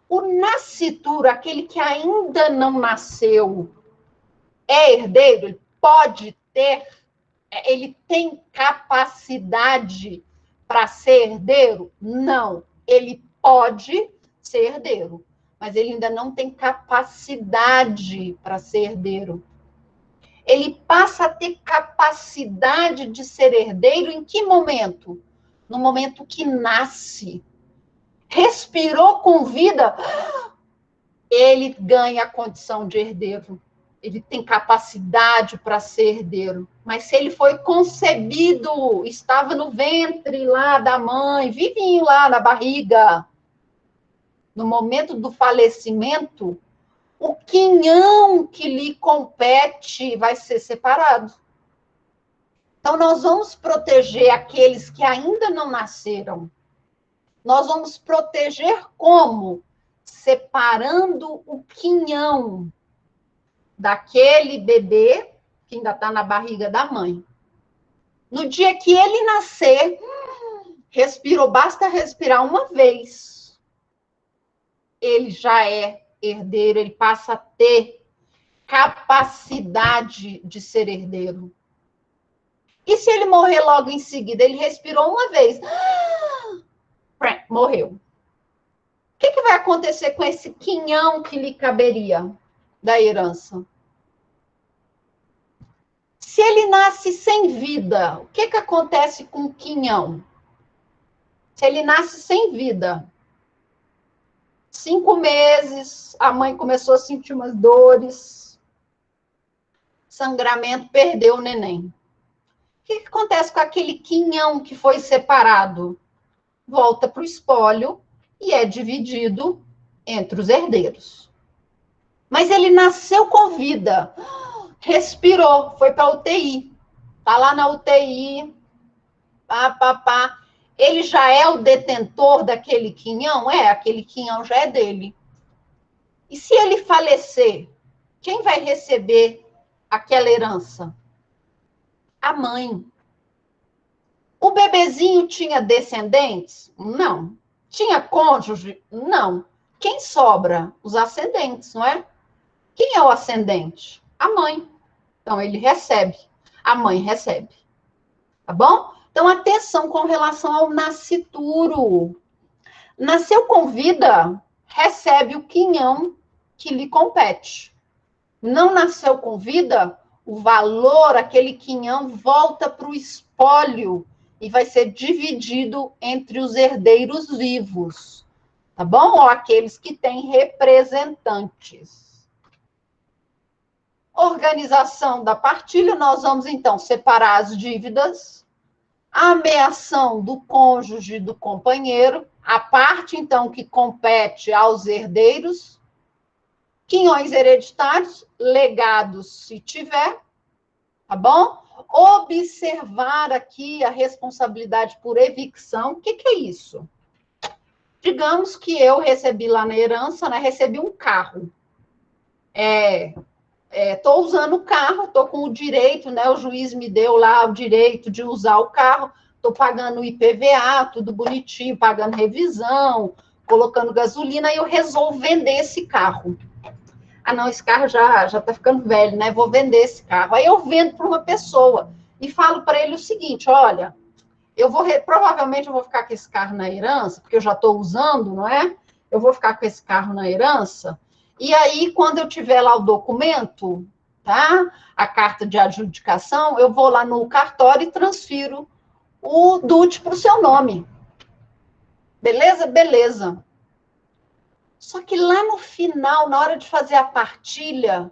O nascituro, aquele que ainda não nasceu, é herdeiro? Ele pode ter, ele tem capacidade para ser herdeiro? Não. Ele pode ser herdeiro, mas ele ainda não tem capacidade para ser herdeiro. Ele passa a ter capacidade de ser herdeiro em que momento? No momento que nasce. Respirou com vida, ele ganha a condição de herdeiro. Ele tem capacidade para ser herdeiro. Mas se ele foi concebido, estava no ventre lá da mãe, vivinho lá na barriga, no momento do falecimento, o quinhão que lhe compete vai ser separado. Então, nós vamos proteger aqueles que ainda não nasceram. Nós vamos proteger como? Separando o quinhão daquele bebê que ainda está na barriga da mãe. No dia que ele nascer, respirou, basta respirar uma vez, ele já é herdeiro, ele passa a ter capacidade de ser herdeiro. E se ele morrer logo em seguida? Ele respirou uma vez, morreu. O que vai acontecer com esse quinhão que lhe caberia da herança? Se ele nasce sem vida, o que acontece com o quinhão? Se ele nasce sem vida, 5 meses, a mãe começou a sentir umas dores, sangramento, perdeu o neném. O que acontece com aquele quinhão que foi separado? Volta para o espólio e é dividido entre os herdeiros. Mas ele nasceu com vida, respirou, foi para a UTI, está lá na UTI, ele já é o detentor daquele quinhão? Aquele quinhão já é dele. E se ele falecer, quem vai receber aquela herança? A mãe. O bebezinho tinha descendentes? Não. Tinha cônjuge? Não. Quem sobra? Os ascendentes, não é? Quem é o ascendente? A mãe. Então, ele recebe. A mãe recebe. Tá bom? Então, atenção com relação ao nascituro. Nasceu com vida, recebe o quinhão que lhe compete. Não nasceu com vida, o valor, aquele quinhão, volta para o espólio e vai ser dividido entre os herdeiros vivos. Tá bom? Ou aqueles que têm representantes. Organização da partilha, nós vamos, então, separar as dívidas, a ameação do cônjuge do companheiro, a parte, então, que compete aos herdeiros, quinhões hereditários, legados, se tiver, tá bom? Observar aqui a responsabilidade por evicção. O que é isso? Digamos que eu recebi lá na herança, né? Recebi um carro. Estou usando o carro, estou com o direito, né? O juiz me deu lá o direito de usar o carro, estou pagando o IPVA, tudo bonitinho, pagando revisão, colocando gasolina, e eu resolvo vender esse carro. Ah, não, esse carro já está ficando velho, né? Vou vender esse carro. Aí eu vendo para uma pessoa e falo para ele o seguinte: olha, provavelmente eu vou ficar com esse carro na herança, porque eu já estou usando, não é? Eu vou ficar com esse carro na herança. E aí, quando eu tiver lá o documento, tá? A carta de adjudicação, eu vou lá no cartório e transfiro o DUT para o seu nome. Beleza? Beleza. Só que lá no final, na hora de fazer a partilha,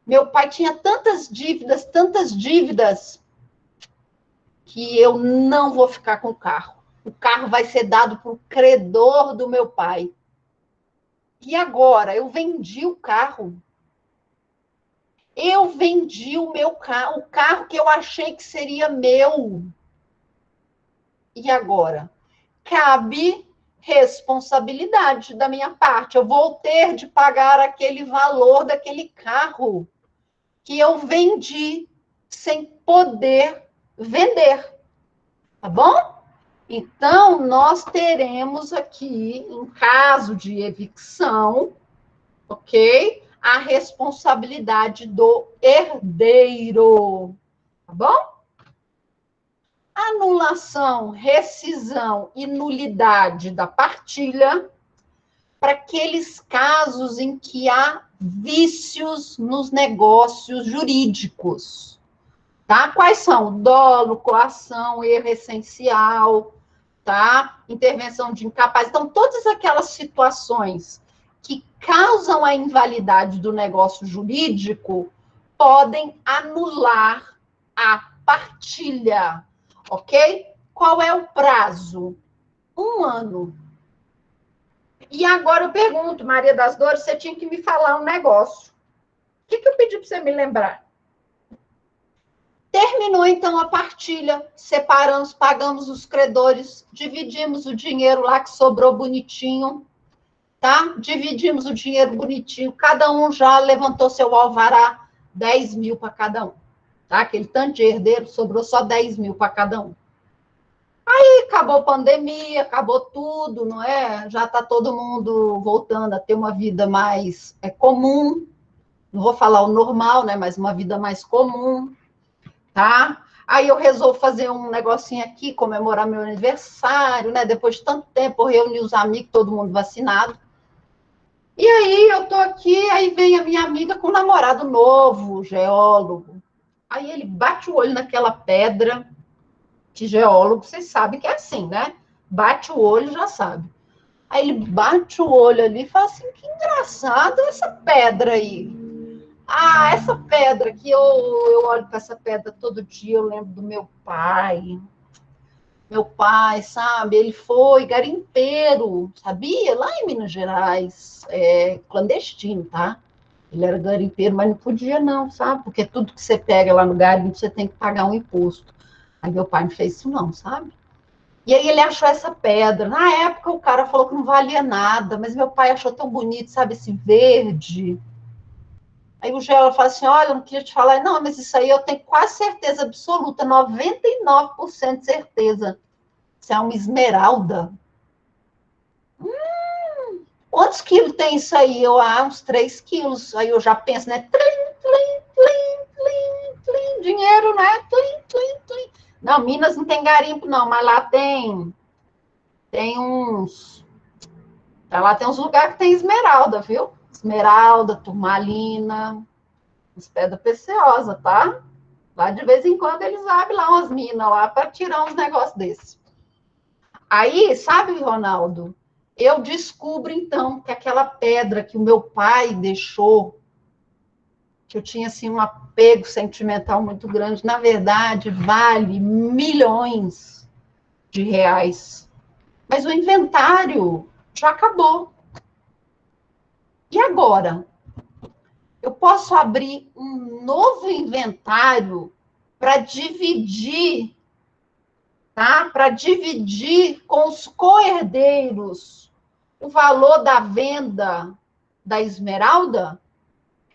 meu pai tinha tantas dívidas, que eu não vou ficar com o carro. O carro vai ser dado para o credor do meu pai. E agora? Eu vendi o carro. Eu vendi o meu carro, o carro que eu achei que seria meu. E agora? Cabe responsabilidade da minha parte. Eu vou ter de pagar aquele valor daquele carro que eu vendi sem poder vender. Tá bom? Então, nós teremos aqui, em caso de evicção, ok? A responsabilidade do herdeiro. Tá bom? Anulação, rescisão e nulidade da partilha para aqueles casos em que há vícios nos negócios jurídicos. Tá? Quais são? Dolo, coação, erro essencial, tá? Intervenção de incapaz. Então, todas aquelas situações que causam a invalidade do negócio jurídico podem anular a partilha, ok? Qual é o prazo? 1 ano. E agora eu pergunto, Maria das Dores, você tinha que me falar um negócio. O que eu pedi para você me lembrar? Terminou, então, a partilha, separamos, pagamos os credores, dividimos o dinheiro lá que sobrou bonitinho, tá? Dividimos o dinheiro bonitinho, cada um já levantou seu alvará, 10 mil para cada um, tá? Aquele tanto de herdeiro, sobrou só 10 mil para cada um. Aí acabou a pandemia, acabou tudo, não é? Já está todo mundo voltando a ter uma vida mais comum, não vou falar o normal, né? Mas uma vida mais comum. Tá? Aí eu resolvo fazer um negocinho aqui, comemorar meu aniversário, né? Depois de tanto tempo, eu reuni os amigos, todo mundo vacinado. E aí eu tô aqui, aí vem a minha amiga com um namorado novo, geólogo. Aí ele bate o olho naquela pedra, que geólogo, vocês sabem que é assim, né? Bate o olho, já sabe. Aí ele bate o olho ali e fala assim, que engraçado essa pedra aí. Ah, essa pedra que eu olho para essa pedra todo dia, eu lembro do meu pai. Meu pai, sabe, ele foi garimpeiro, sabia? Lá em Minas Gerais, clandestino, tá? Ele era garimpeiro, mas não podia não, sabe? Porque tudo que você pega lá no garimpo, você tem que pagar um imposto. Aí meu pai não fez isso não, sabe? E aí ele achou essa pedra. Na época o cara falou que não valia nada, mas meu pai achou tão bonito, sabe, esse verde. Aí o geólogo fala assim, olha, eu não queria te falar, não, mas isso aí eu tenho quase certeza absoluta, 99% de certeza. Isso é uma esmeralda. Quantos quilos tem isso aí? Uns 3 quilos. Aí eu já penso, né? Tlim, tlim, tlim, tlim, tlim, dinheiro, né? Tlim, tlim, tlim. Não, Minas não tem garimpo, não, mas lá tem uns... Lá tem uns lugares que tem esmeralda, viu? Esmeralda, turmalina, as pedras preciosas, tá? Lá de vez em quando eles abrem lá umas minas lá para tirar uns negócios desses. Aí, sabe, Ronaldo, eu descubro então que aquela pedra que o meu pai deixou, que eu tinha assim um apego sentimental muito grande, na verdade vale milhões de reais. Mas o inventário já acabou. E agora? Eu posso abrir um novo inventário para dividir, tá? Para dividir com os co-herdeiros o valor da venda da esmeralda?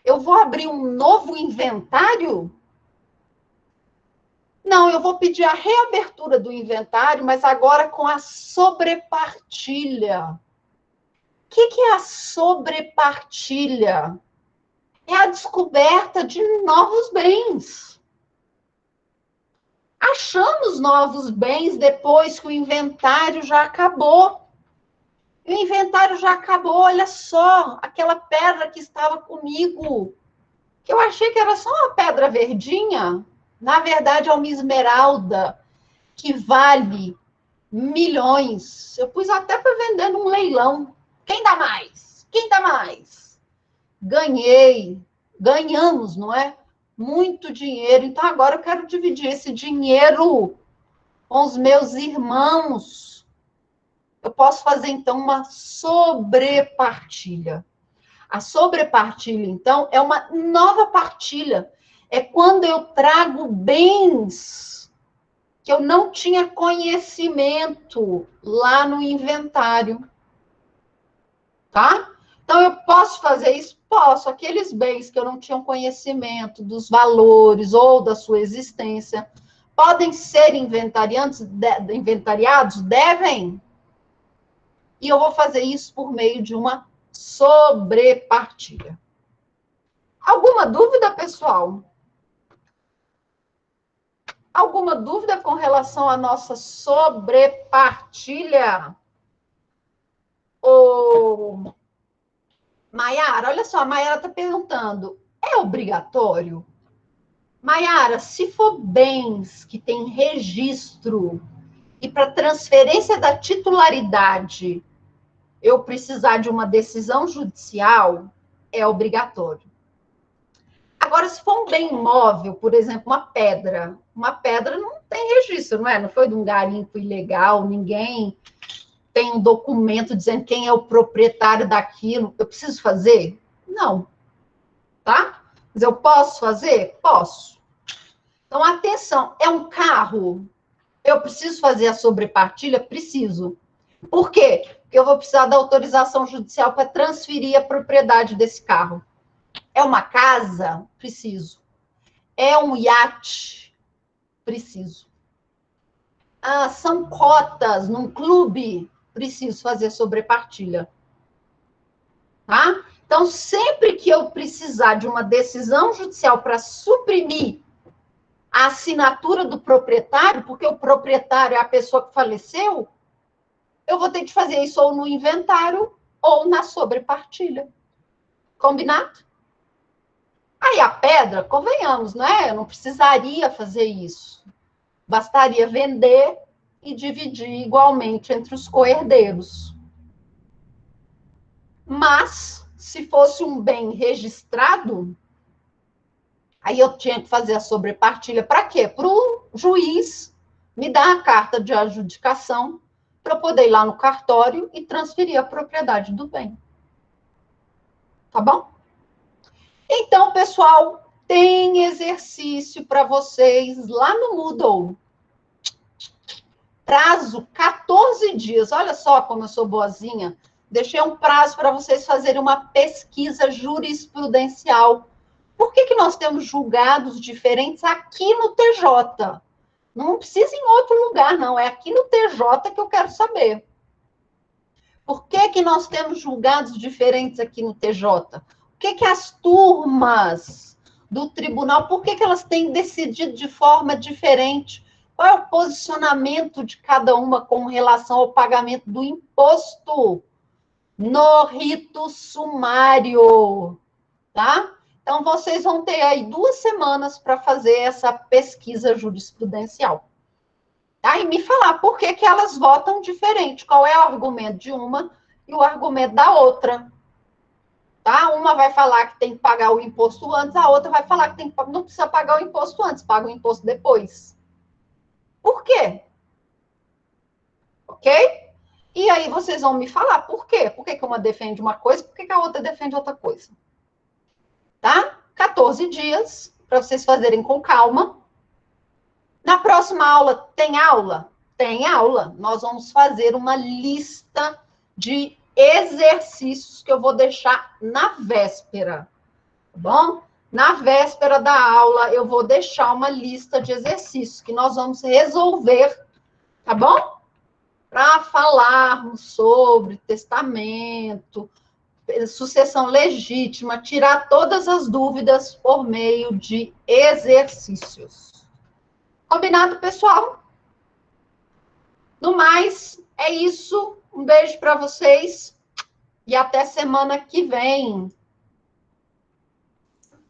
Eu vou abrir um novo inventário? Não, eu vou pedir a reabertura do inventário, mas agora com a sobrepartilha. O que é a sobrepartilha? É a descoberta de novos bens. Achamos novos bens depois que o inventário já acabou. O inventário já acabou, olha só, aquela pedra que estava comigo, que eu achei que era só uma pedra verdinha, na verdade é uma esmeralda que vale milhões. Eu pus até para vender num leilão. Quem dá mais? Quem dá mais? Ganhei, ganhamos, não é? Muito dinheiro. Então agora eu quero dividir esse dinheiro com os meus irmãos. Eu posso fazer então uma sobrepartilha. A sobrepartilha, então, é uma nova partilha. É quando eu trago bens que eu não tinha conhecimento lá no inventário. Tá? Então, eu posso fazer isso? Posso. Aqueles bens que eu não tinha conhecimento dos valores ou da sua existência, podem ser inventariados? Devem. E eu vou fazer isso por meio de uma sobrepartilha. Alguma dúvida, pessoal? Alguma dúvida com relação à nossa sobrepartilha? Ô, Maiara, olha só, a Maiara está perguntando, é obrigatório? Maiara, se for bens que têm registro e para transferência da titularidade eu precisar de uma decisão judicial, é obrigatório. Agora, se for um bem imóvel, por exemplo, uma pedra não tem registro, não é? Não foi de um garimpo ilegal, ninguém tem um documento dizendo quem é o proprietário daquilo. Eu preciso fazer? Não. Tá? Mas eu posso fazer? Posso. Então, atenção, é um carro? Eu preciso fazer a sobrepartilha? Preciso. Por quê? Porque eu vou precisar da autorização judicial para transferir a propriedade desse carro. É uma casa? Preciso. É um iate? Preciso. Ah, são cotas num clube? Preciso fazer sobrepartilha. Tá? Então, sempre que eu precisar de uma decisão judicial para suprimir a assinatura do proprietário, porque o proprietário é a pessoa que faleceu, eu vou ter que fazer isso ou no inventário ou na sobrepartilha. Combinado? Aí a pedra, convenhamos, né? Eu não precisaria fazer isso. Bastaria vender e dividir igualmente entre os coherdeiros. Mas, se fosse um bem registrado, aí eu tinha que fazer a sobrepartilha. Para quê? Para o juiz me dar a carta de adjudicação para eu poder ir lá no cartório e transferir a propriedade do bem. Tá bom? Então, pessoal, tem exercício para vocês lá no Moodle. Prazo 14 dias. Olha só como eu sou boazinha. Deixei um prazo para vocês fazerem uma pesquisa jurisprudencial. Por que nós temos julgados diferentes aqui no TJ? Não precisa em outro lugar, não. É aqui no TJ que eu quero saber. Por que nós temos julgados diferentes aqui no TJ? Por que as turmas do tribunal, por que elas têm decidido de forma diferente? Qual é o posicionamento de cada uma com relação ao pagamento do imposto no rito sumário, tá? Então, vocês vão ter aí 2 semanas para fazer essa pesquisa jurisprudencial. Tá? E me falar por que elas votam diferente, qual é o argumento de uma e o argumento da outra. Tá? Uma vai falar que tem que pagar o imposto antes, a outra vai falar que não precisa pagar o imposto antes, paga o imposto depois. Por quê? Ok? E aí vocês vão me falar por quê? Por que uma defende uma coisa, por que a outra defende outra coisa? Tá? 14 dias para vocês fazerem com calma. Na próxima aula, tem aula? Tem aula. Nós vamos fazer uma lista de exercícios que eu vou deixar na véspera, tá bom? Na véspera da aula, eu vou deixar uma lista de exercícios que nós vamos resolver, tá bom? Para falarmos sobre testamento, sucessão legítima, tirar todas as dúvidas por meio de exercícios. Combinado, pessoal? No mais, é isso. Um beijo para vocês e até semana que vem.